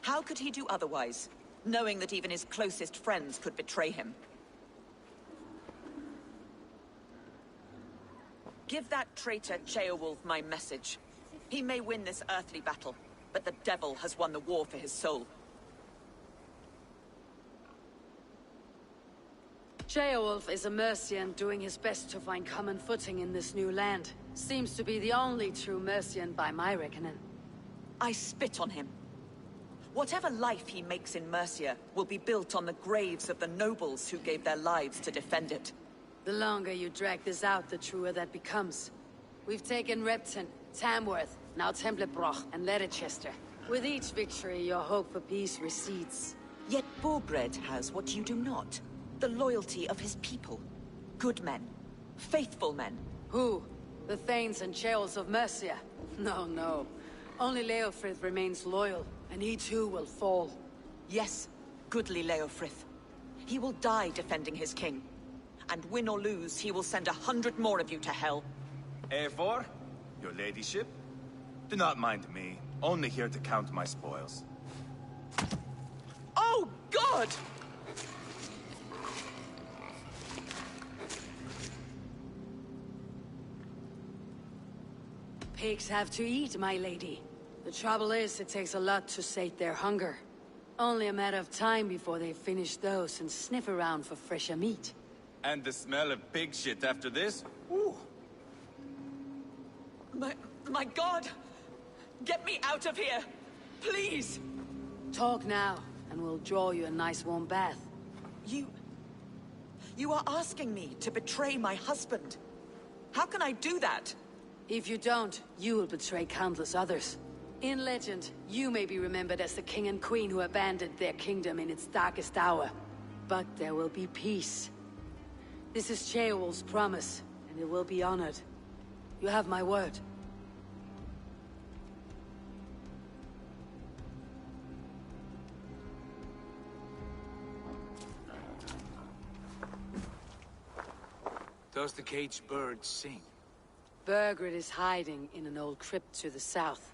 How could he do otherwise, knowing that even his closest friends could betray him? Give that traitor Ceolwulf my message. He may win this earthly battle, but the devil has won the war for his soul. Ceolwulf is a Mercian doing his best to find common footing in this new land. Seems to be the only true Mercian by my reckoning. I spit on him. Whatever life he makes in Mercia will be built on the graves of the nobles who gave their lives to defend it. The longer you drag this out, the truer that becomes. We've taken Repton, Tamworth, now Templebroch, and Leicester. With each victory, your hope for peace recedes. Yet Borgred has what you do not. The loyalty of his people. Good men. Faithful men. Who? The Thanes and Ceolls of Mercia? No, no. Only Leofrith remains loyal, and he too will fall. Yes, goodly Leofrith. He will die defending his king. And win or lose, he will send 100 more of you to hell. Eivor, your ladyship? Do not mind me. Only here to count my spoils. Oh, God! Pigs have to eat, my lady. The trouble is, it takes a lot to sate their hunger. Only a matter of time before they finish those and sniff around for fresher meat. And the smell of pig shit after this? Ooh. My God! Get me out of here! Please! Talk now, and we'll draw you a nice warm bath. You are asking me to betray my husband. How can I do that? If you don't, you will betray countless others. In legend, you may be remembered as the king and queen who abandoned their kingdom in its darkest hour. But there will be peace. This is Ceolwulf's promise, and it will be honored. You have my word. Does the caged bird sing? Burgred is hiding in an old crypt to the south,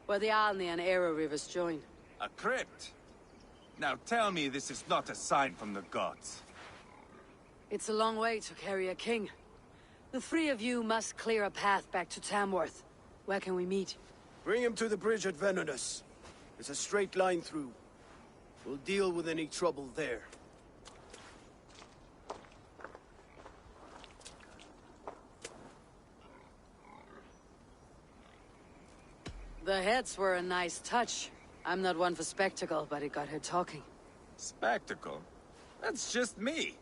where the Alni and Era rivers join. A crypt? Now tell me this is not a sign from the gods. It's a long way to carry a king. The three of you must clear a path back to Tamworth. Where can we meet? Bring him to the bridge at Venonus. It's a straight line through. We'll deal with any trouble there. The heads were a nice touch. I'm not one for spectacle, but it got her talking. Spectacle? That's just me.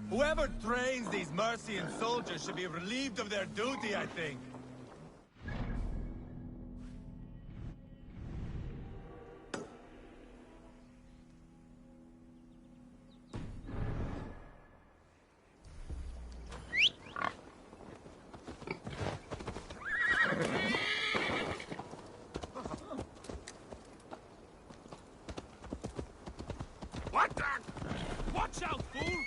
Whoever trains these Mercian soldiers should be relieved of their duty, I think. What the? Watch out, fool!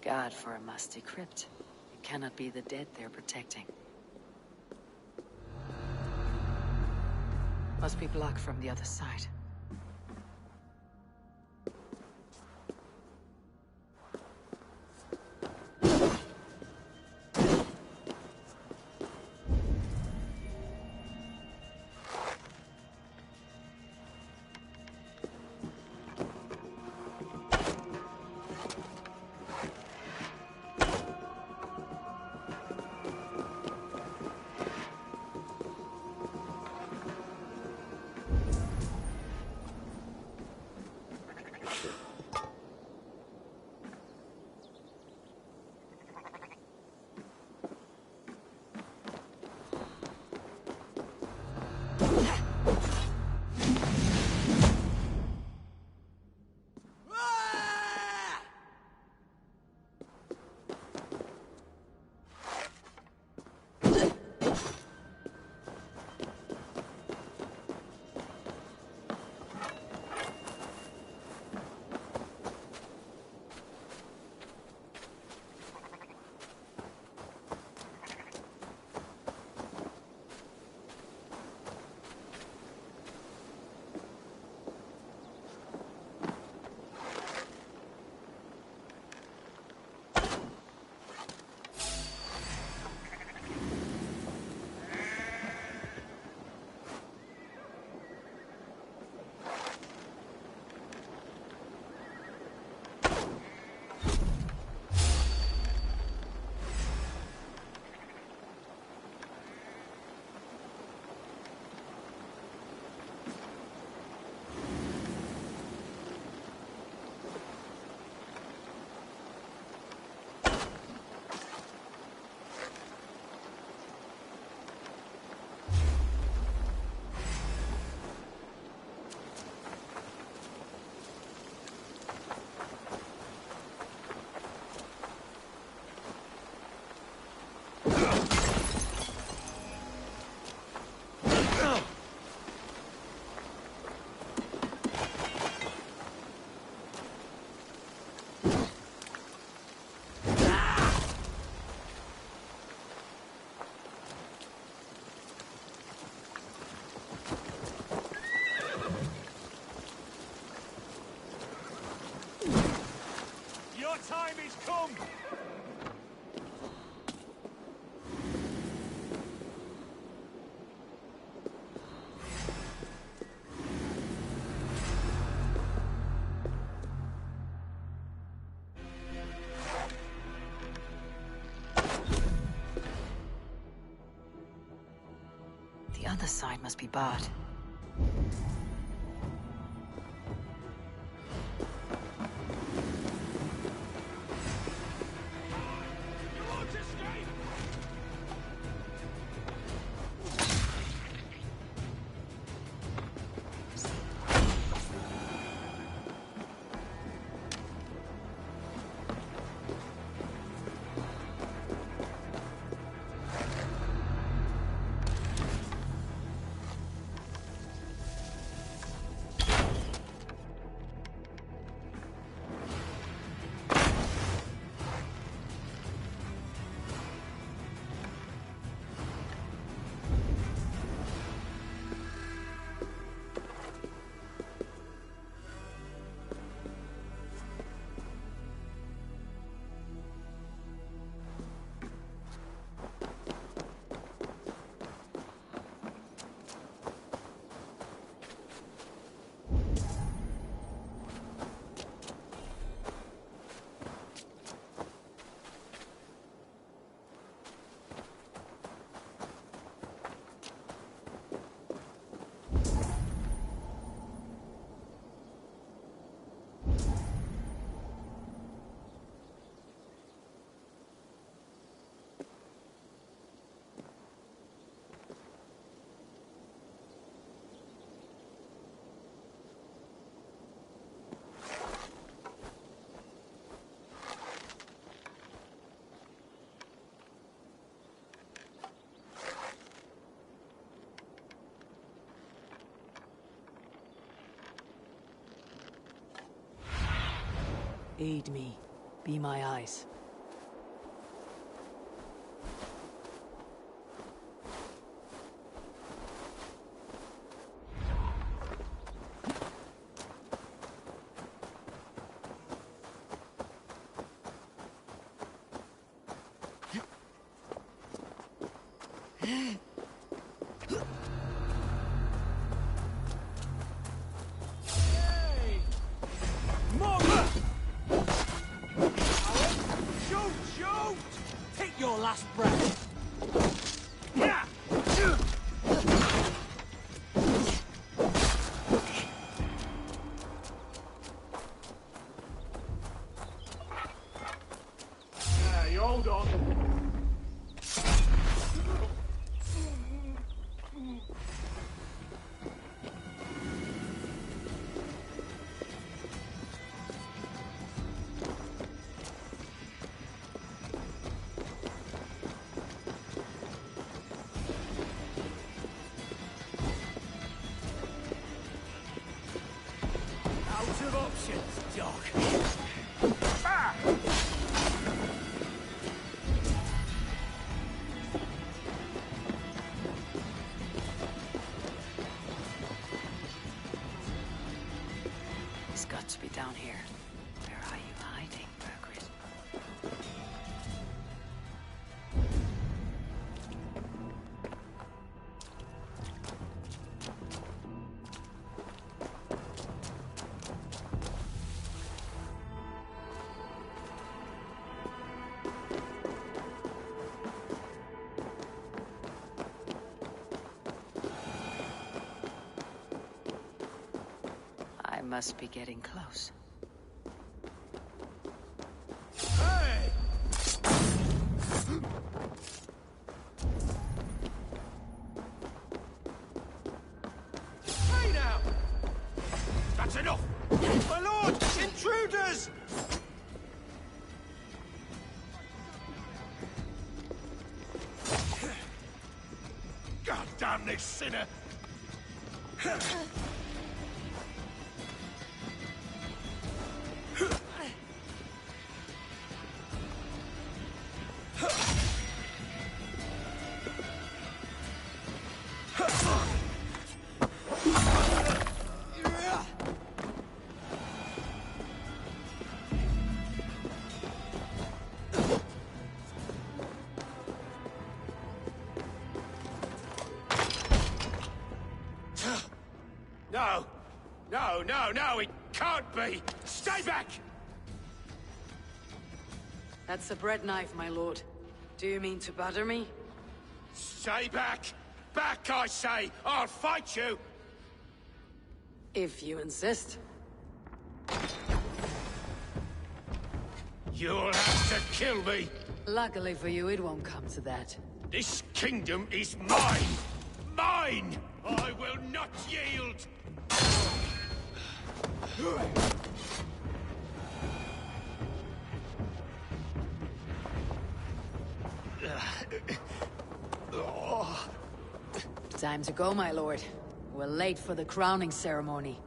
big odd for a musty crypt. It cannot be the dead they're protecting. Must be blocked from the other side. Time is come! The other side must be barred. Aid me. Be my eyes. Your last breath. Yeah. You hold on. Out of options, Doc. Ah! It's got to be down here. Where are you hiding, Birgit? I must be getting close. Hey! Hey now! That's enough! My lord! Intruders! God damn this sinner! No! No, no, no! It can't be! Stay back! That's a bread knife, my lord. Do you mean to butter me? Stay back! Back, I say! I'll fight you! If you insist. You'll have to kill me! Luckily for you, it won't come to that. This kingdom is mine! Mine! I will not yield! Time to go, my lord. We're late for the crowning ceremony.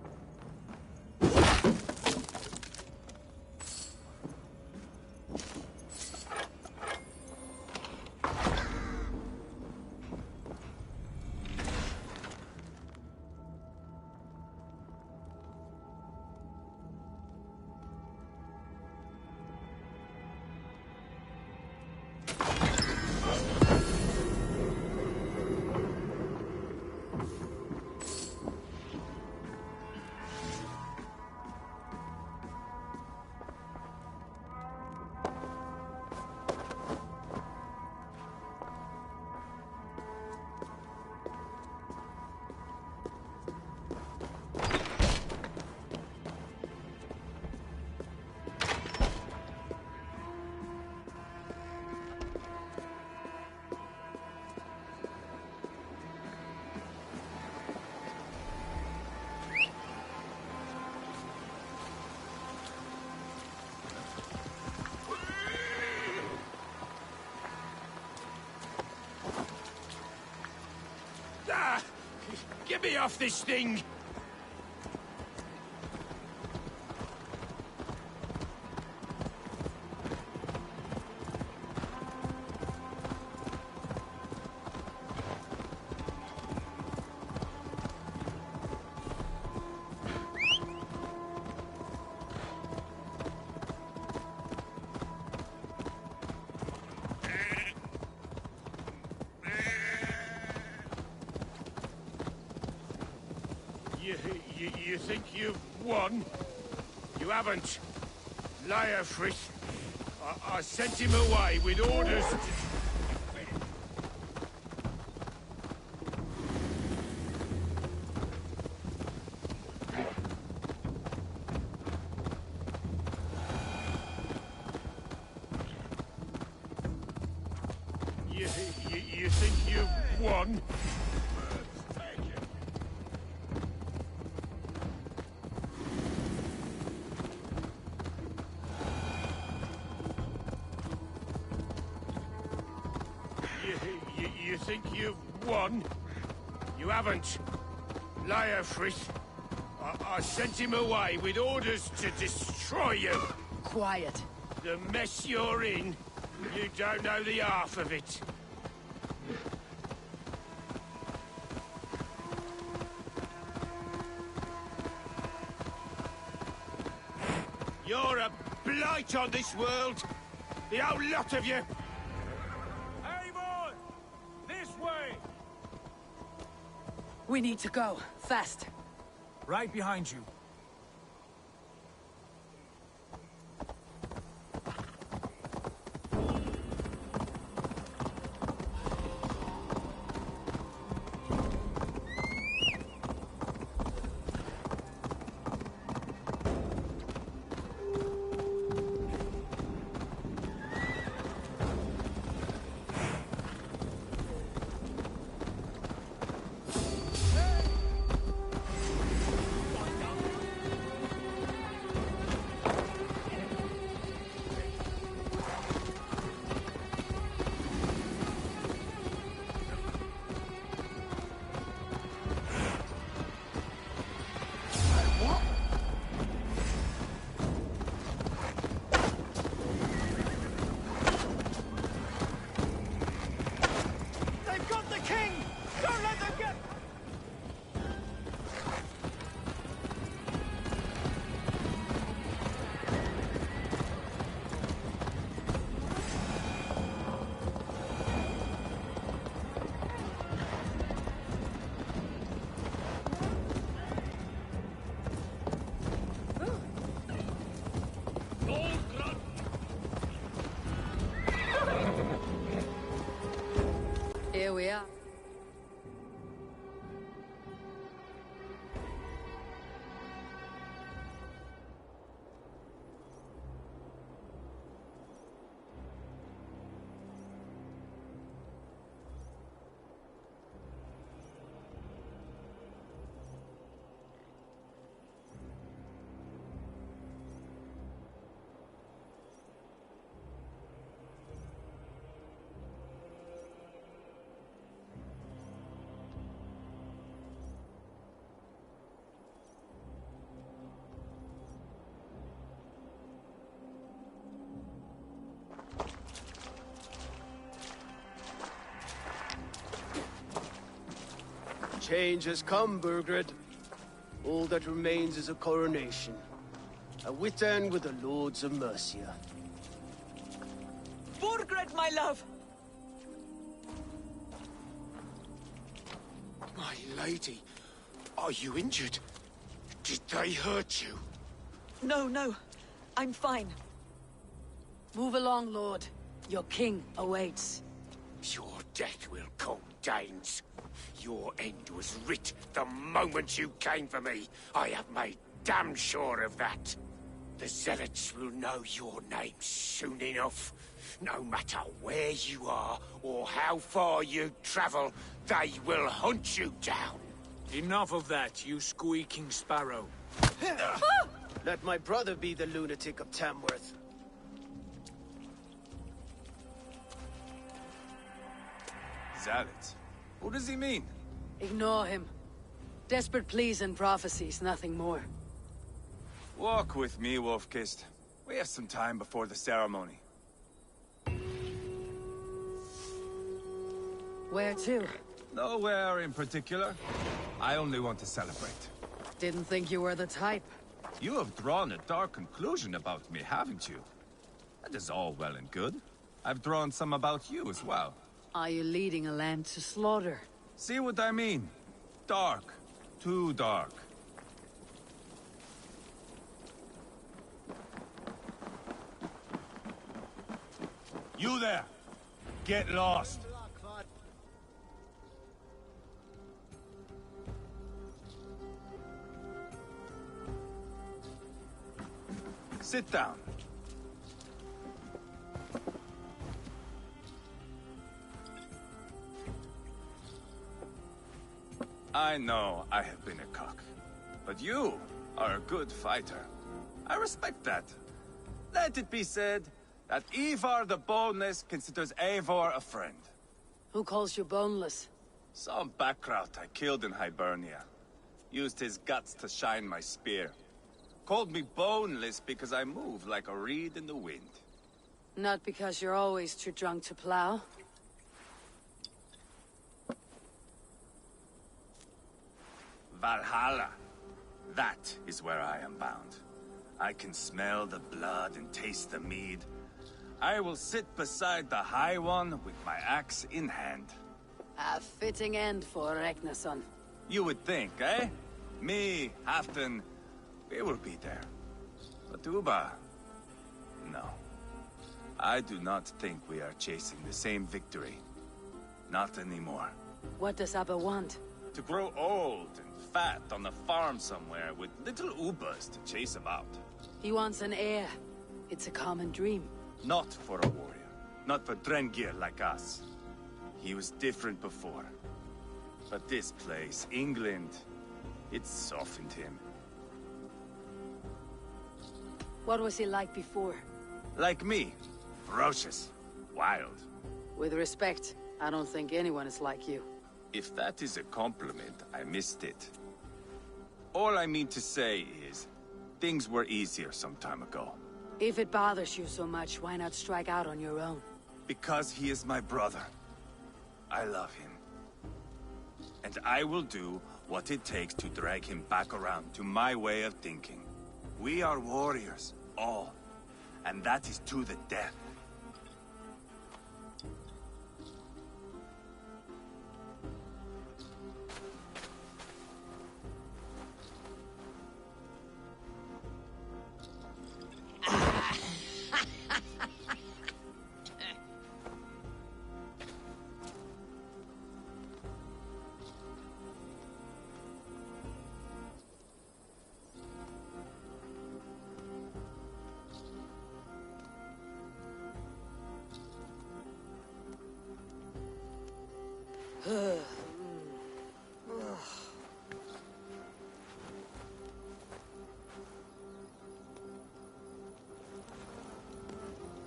Ah! Get me off this thing! You think you've won? You haven't. Liar, Frith. I sent him away with orders to... You think you've won? You think you've won? You haven't. Liar, Frith. I sent him away with orders to destroy you. Quiet. The mess you're in, you don't know the half of it. You're a blight on this world. The whole lot of you. Avon! This way! We need to go. Fast. Right behind you. Here we are. Change has come, Burgred. All that remains is a coronation. A Witan with the Lords of Mercia. Burgred, my love! My lady, are you injured? Did they hurt you? No, no. I'm fine. Move along, Lord. Your king awaits. Your death will come, Danes. Your end was writ the moment you came for me. I have made damn sure of that. The Zealots will know your name soon enough. No matter where you are or how far you travel, they will hunt you down. Enough of that, you squeaking sparrow. Let my brother be the lunatic of Tamworth. Zealots? What does he mean? Ignore him. Desperate pleas and prophecies, nothing more. Walk with me, Wolfkist. We have some time before the ceremony. Where to? Nowhere in particular. I only want to celebrate. Didn't think you were the type. You have drawn a dark conclusion about me, haven't you? That is all well and good. I've drawn some about you as well. Are you leading a land to slaughter? See what I mean? Dark. Too dark. You there! Get lost! Sit down. I know I have been a cock, but you are a good fighter. I respect that. Let it be said that Ivar the Boneless considers Eivor a friend. Who calls you boneless? Some backrout I killed in Hibernia. Used his guts to shine my spear. Called me boneless because I move like a reed in the wind. Not because you're always too drunk to plow. Valhalla. That is where I am bound. I can smell the blood and taste the mead. I will sit beside the High One with my axe in hand. A fitting end for Ragnarsson. You would think, eh? Me, Halfdan, we will be there. But Uba... no. I do not think we are chasing the same victory. Not anymore. What does Abba want? To grow old and fat on the farm somewhere with little Ubas to chase about. He wants an heir. It's a common dream. Not for a warrior. Not for Drengir like us. He was different before. But this place, England, it softened him. What was he like before? Like me. Ferocious. Wild. With respect, I don't think anyone is like you. If that is a compliment, I missed it. All I mean to say is, things were easier some time ago. If it bothers you so much, why not strike out on your own? Because he is my brother. I love him. And I will do what it takes to drag him back around to my way of thinking. We are warriors, all. And that is to the death.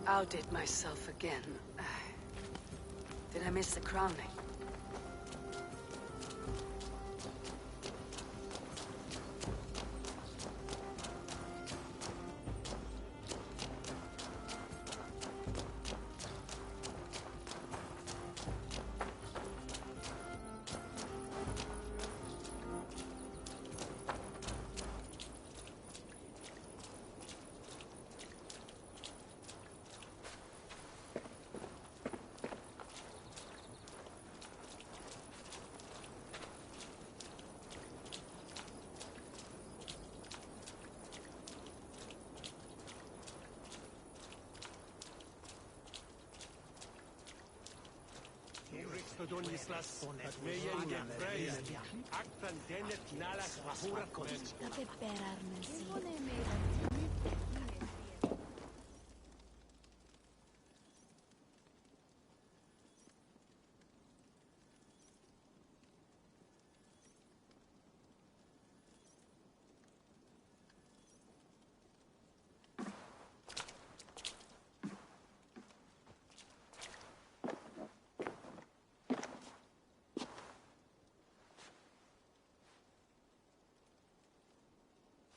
Outdid myself again. Did I miss the crowning?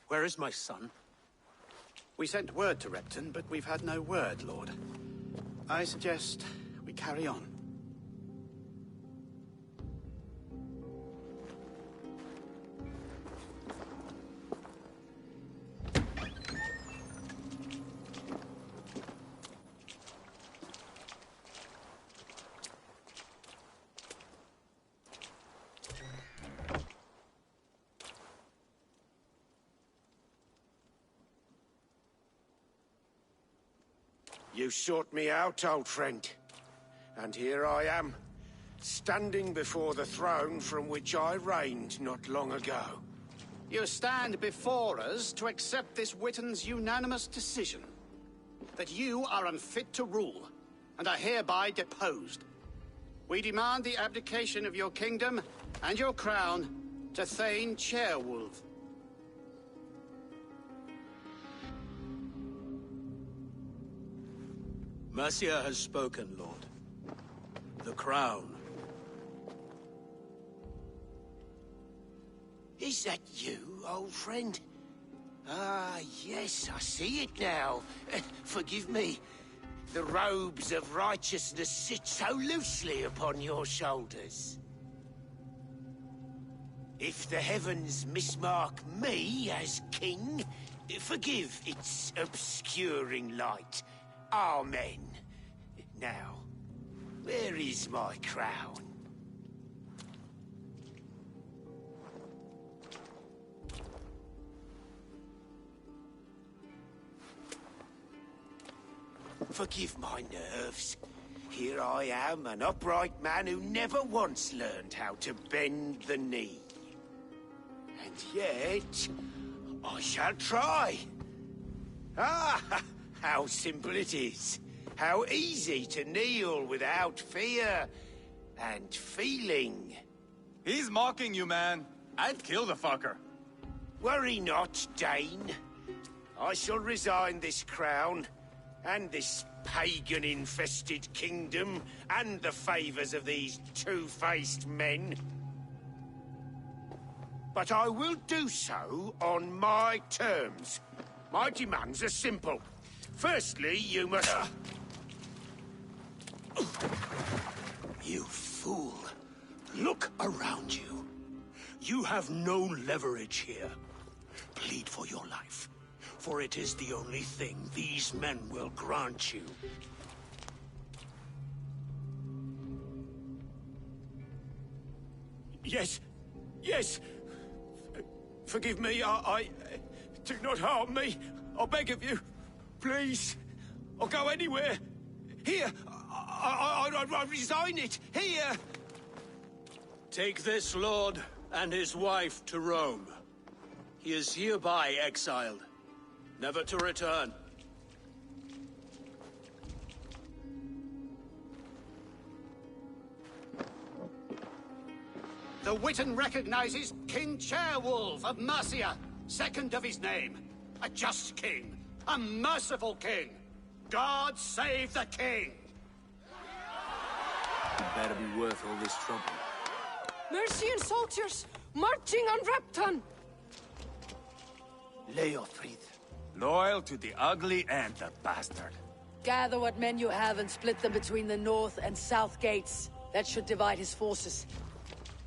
Where is my son? We sent word to Repton, but we've had no word, Lord. I suggest we carry on. You sought me out, old friend. And here I am, standing before the throne from which I reigned not long ago. You stand before us to accept this Witten's unanimous decision. That you are unfit to rule, and are hereby deposed. We demand the abdication of your kingdom and your crown to Thane Chairwolf. Mercia has spoken, Lord. The crown. Is that you, old friend? Ah, yes, I see it now. Forgive me. The robes of righteousness sit so loosely upon your shoulders. If the heavens mismark me as king, forgive its obscuring light. Amen. Now, where is my crown? Forgive my nerves. Here I am, an upright man who never once learned how to bend the knee. And yet, I shall try. Ah, how simple it is. How easy to kneel without fear and feeling. He's mocking you, man. I'd kill the fucker. Worry not, Dane. I shall resign this crown, and this pagan-infested kingdom, and the favors of these two-faced men. But I will do so on my terms. My demands are simple. Firstly, you must... You fool. Look around you. You have no leverage here. Plead for your life, for it is the only thing these men will grant you. Yes. Yes. Forgive me, I... Do not harm me. I beg of you. Please. I'll go anywhere. Here. I resign it. Here. Take this lord and his wife to Rome. He is hereby exiled, never to return. The Witten recognizes King Chairwolf of Mercia, second of his name. A just king, a merciful king. God save the king! Better be worth all this trouble. Mercian soldiers, marching on Repton! Leofrid. Loyal to the ugly and the bastard. Gather what men you have and split them between the north and south gates. That should divide his forces.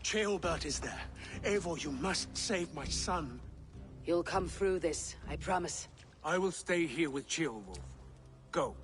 Ceolbert is there. Eivor, you must save my son. You'll come through this, I promise. I will stay here with Ceolwulf. Go.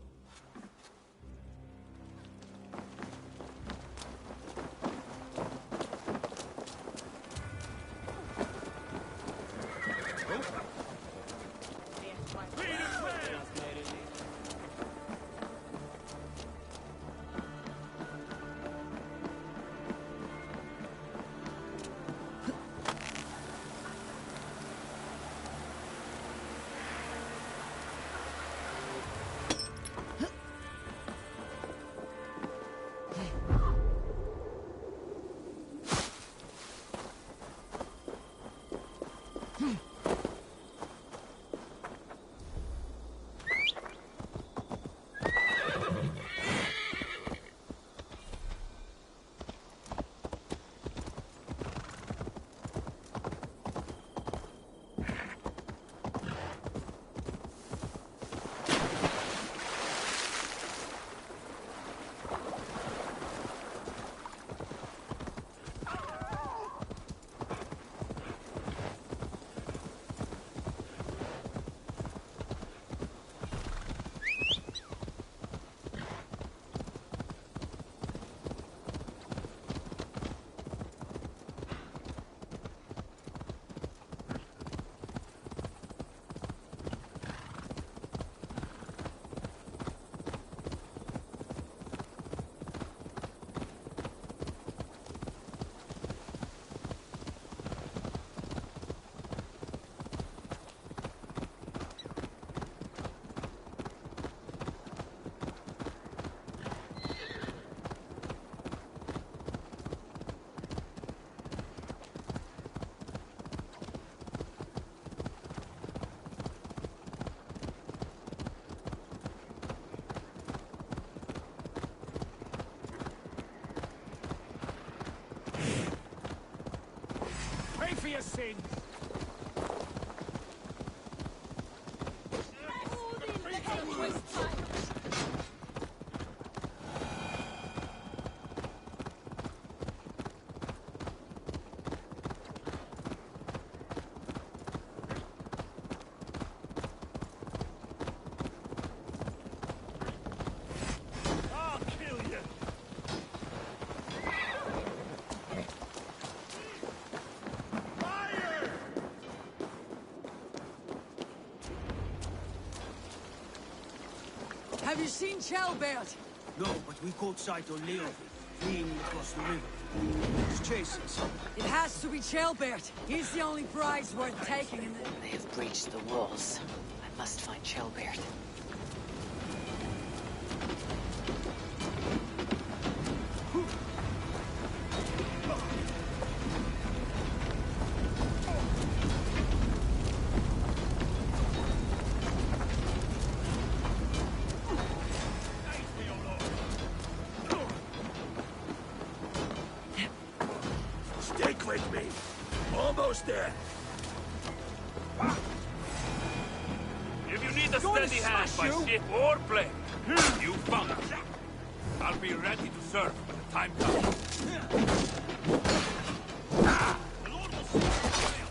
your sins. I'll kill you. Fire! Have you seen Chalbert? No, but we caught sight of Leo fleeing across the river. He's chasing someone. It has to be Chalbert. He's the only prize worth taking in the... They have breached the walls. I must find Chalbert. Stick with me. Almost there. If you need a Going to steady hand smash by you. ship or plane, you found it. I'll be ready to serve when the time comes. The Lord will see you fail.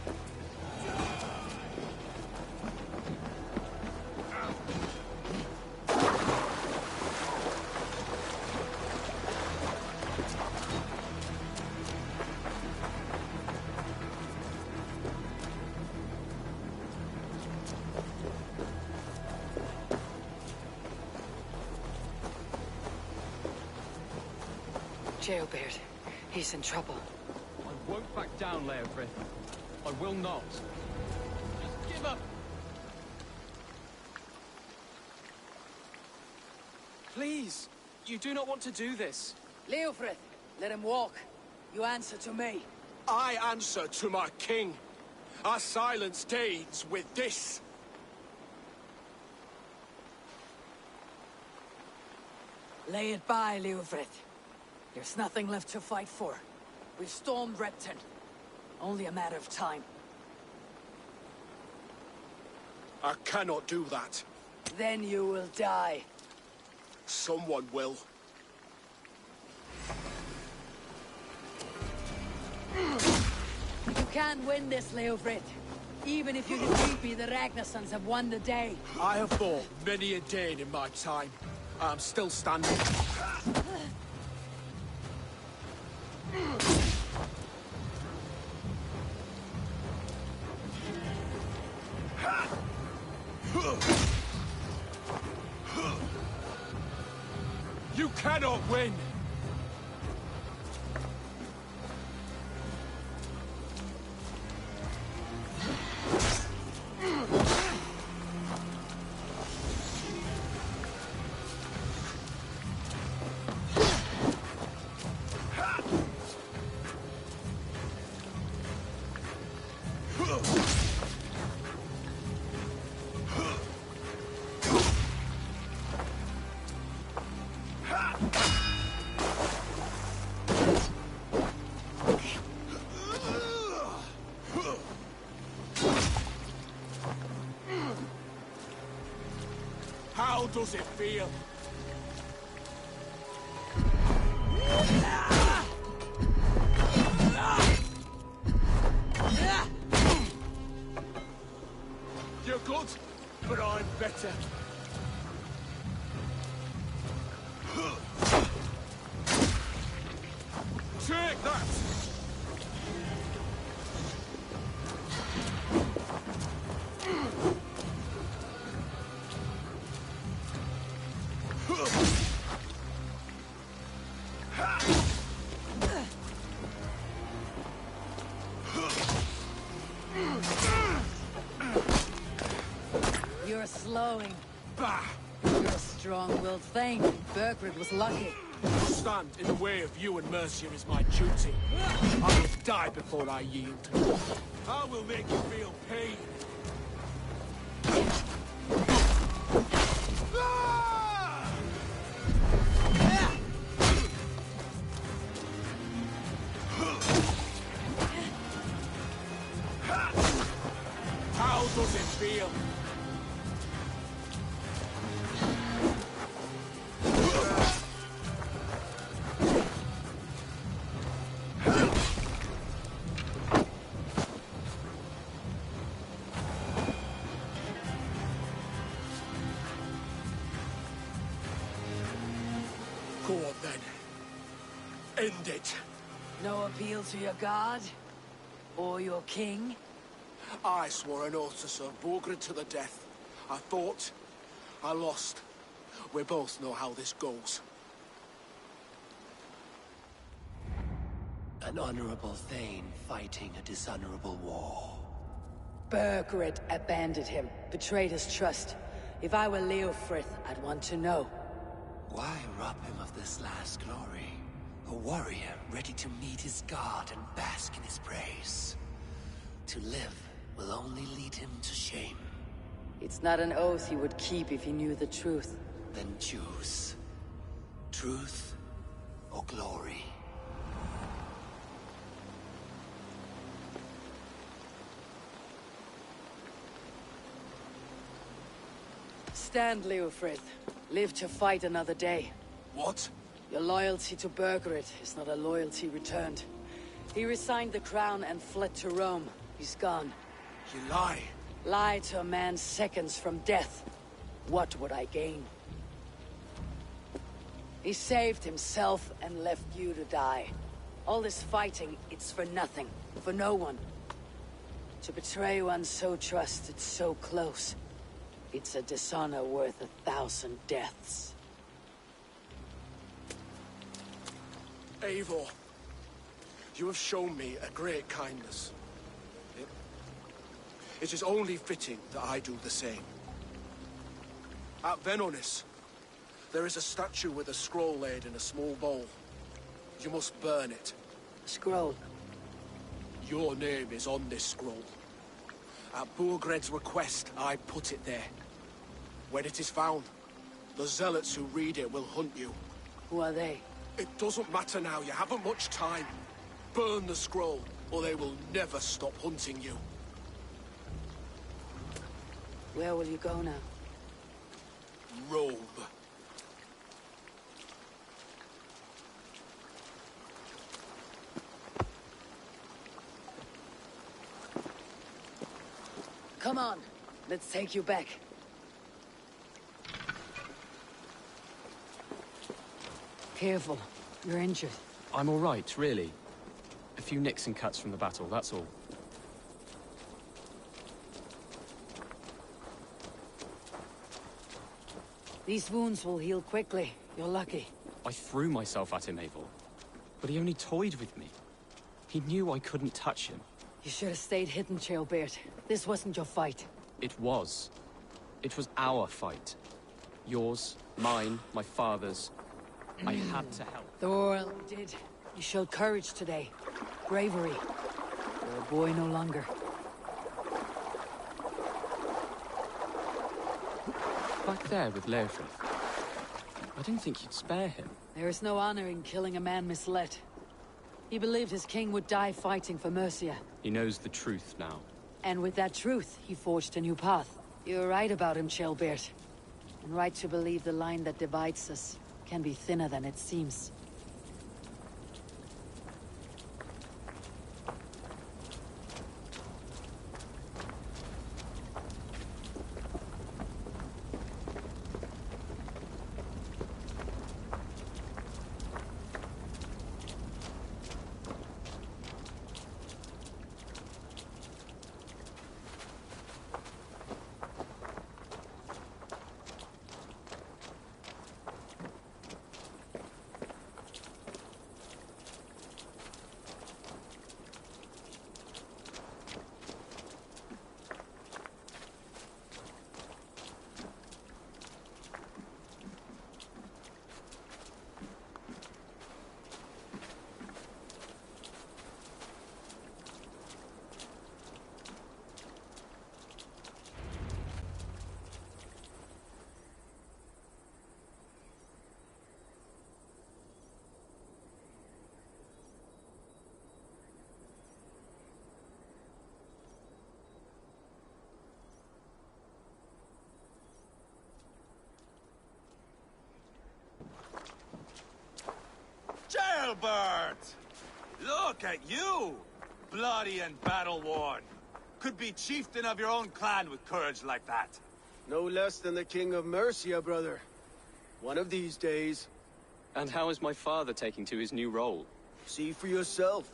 Chalbert. He's in trouble. I won't back down, Leofrith. I will not. Just give up! Please! You do not want to do this. Leofrith, let him walk. You answer to me. I answer to my king. I silence Danes with this. Lay it by, Leofrith. There's nothing left to fight for. We've stormed Repton. Only a matter of time. I cannot do that. Then you will die. Someone will. You can't win this, Leofrith. Even if you defeat me, the Ragnarsons have won the day. I have fought many a Dane in my time. I'm still standing. You cannot win! How does it feel? You're good, but I'm better. Take that! You're slowing. Bah! You're a strong-willed thing. Burgred was lucky. To stand in the way of you and Mercia is my duty. I will die before I yield. I will make you feel pain. does it feel? Go on then. End it. No appeal to your god? Or your king? I swore an oath to serve Borgred to the death. I fought. I lost. We both know how this goes. An honorable Thane fighting a dishonorable war. Burgred abandoned him, betrayed his trust. If I were Leofrith, I'd want to know. Why rob him of this last glory? A warrior ready to meet his god and bask in his praise. To live will only lead him to shame. It's not an oath he would keep if he knew the truth. Then choose. Truth or glory. Stand, Leofrith. Live to fight another day. What? Your loyalty to Burgred is not a loyalty returned. He resigned the crown and fled to Rome. He's gone. You lie. Lie to a man seconds from death. What would I gain? He saved himself and left you to die. All this fighting, it's for nothing. For no one. To betray one so trusted, so close. It's a dishonor worth 1,000 deaths. Eivor, you have shown me a great kindness. It is only fitting that I do the same. At Venonis, there is a statue with a scroll laid in a small bowl. You must burn it. Scroll? Your name is on this scroll. At Burgred's request, I put it there. When it is found, the zealots who read it will hunt you. Who are they? It doesn't matter now, you haven't much time. Burn the scroll, or they will never stop hunting you. Where will you go now? Rome. Come on, let's take you back. Careful, you're injured. I'm all right, really. A few nicks and cuts from the battle, that's all. These wounds will heal quickly. You're lucky. I threw myself at him, Eivor. But he only toyed with me. He knew I couldn't touch him. You should have stayed hidden, Ceolbert. This wasn't your fight. It was. It was our fight. Yours, mine, my father's. I had to help. Well, you did. You showed courage today. Bravery. You're a boy no longer. Back there with Leofrith. I didn't think you'd spare him. There is no honor in killing a man misled. He believed his king would die fighting for Mercia. He knows the truth now. And with that truth, he forged a new path. You're right about him, Ceolbert. And right to believe the line that divides us can be thinner than it seems. Look at you! Bloody and battle-worn. Could be chieftain of your own clan with courage like that. No less than the King of Mercia, brother. One of these days. And how is my father taking to his new role? See for yourself.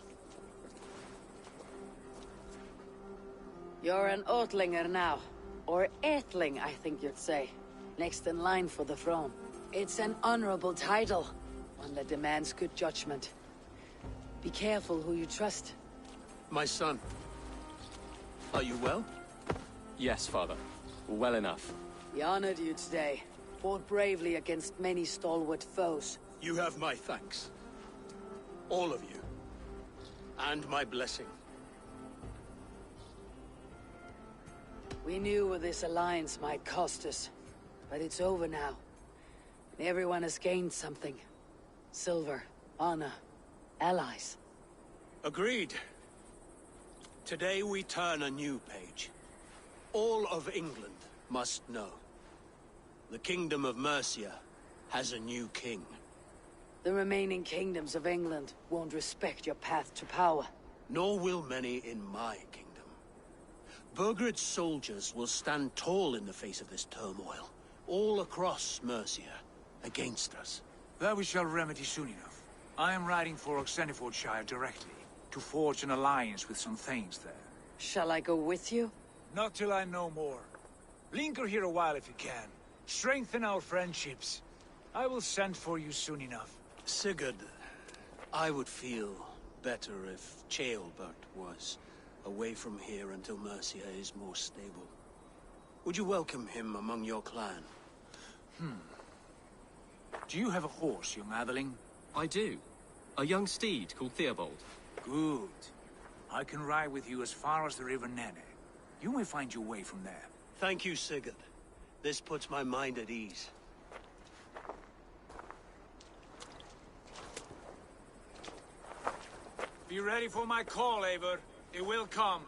You're an Oatlinger now. Or Aethling, I think you'd say. Next in line for the throne. It's an honorable title, one that demands good judgment. Be careful who you trust. My son. Are you well? Yes, father. Well enough. He honored you today. Fought bravely against many stalwart foes. You have my thanks. All of you. And my blessing. We knew this alliance might cost us, but it's over now. And everyone has gained something. Silver, honor, allies. Agreed. Today we turn a new page. All of England must know. The Kingdom of Mercia has a new king. The remaining kingdoms of England won't respect your path to power. Nor will many in my kingdom. Burgred's soldiers will stand tall in the face of this turmoil, all across Mercia, against us. That we shall remedy soon enough. I am riding for Oxenfordshire directly, to forge an alliance with some thanes there. Shall I go with you? Not till I know more. Linger here a while if you can. Strengthen our friendships. I will send for you soon enough. Sigurd, I would feel better if Ceolbert was away from here until Mercia is more stable. Would you welcome him among your clan? Do you have a horse, young atheling? I do. A young steed called Theobald. Good. I can ride with you as far as the River Nene. You may find your way from there. Thank you, Sigurd. This puts my mind at ease. Be ready for my call, Eivor. It will come.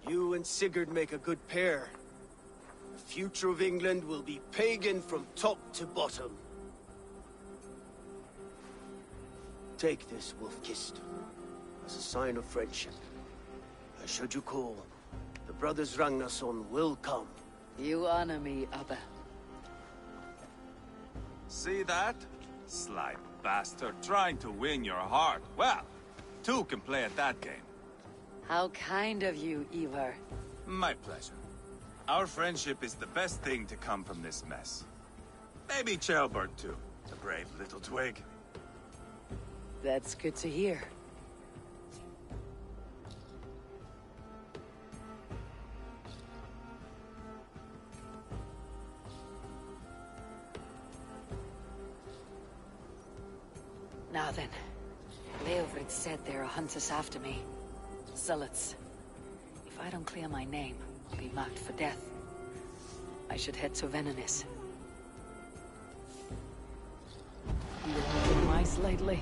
You and Sigurd make a good pair. The future of England will be pagan from top to bottom. Take this, Wolf-Kissed, as a sign of friendship. And should you call, the brothers Ragnarsson will come. You honor me, Abba. See that? Sly bastard trying to win your heart. Well, two can play at that game. How kind of you, Ivar. My pleasure. Our friendship is the best thing to come from this mess. Maybe Ceolbert too. A brave little twig. That's good to hear. Now then, Leofrid said there are hunters after me. Zealots. If I don't clear my name, I'll be marked for death. I should head to Venenis. You hunted mice lately?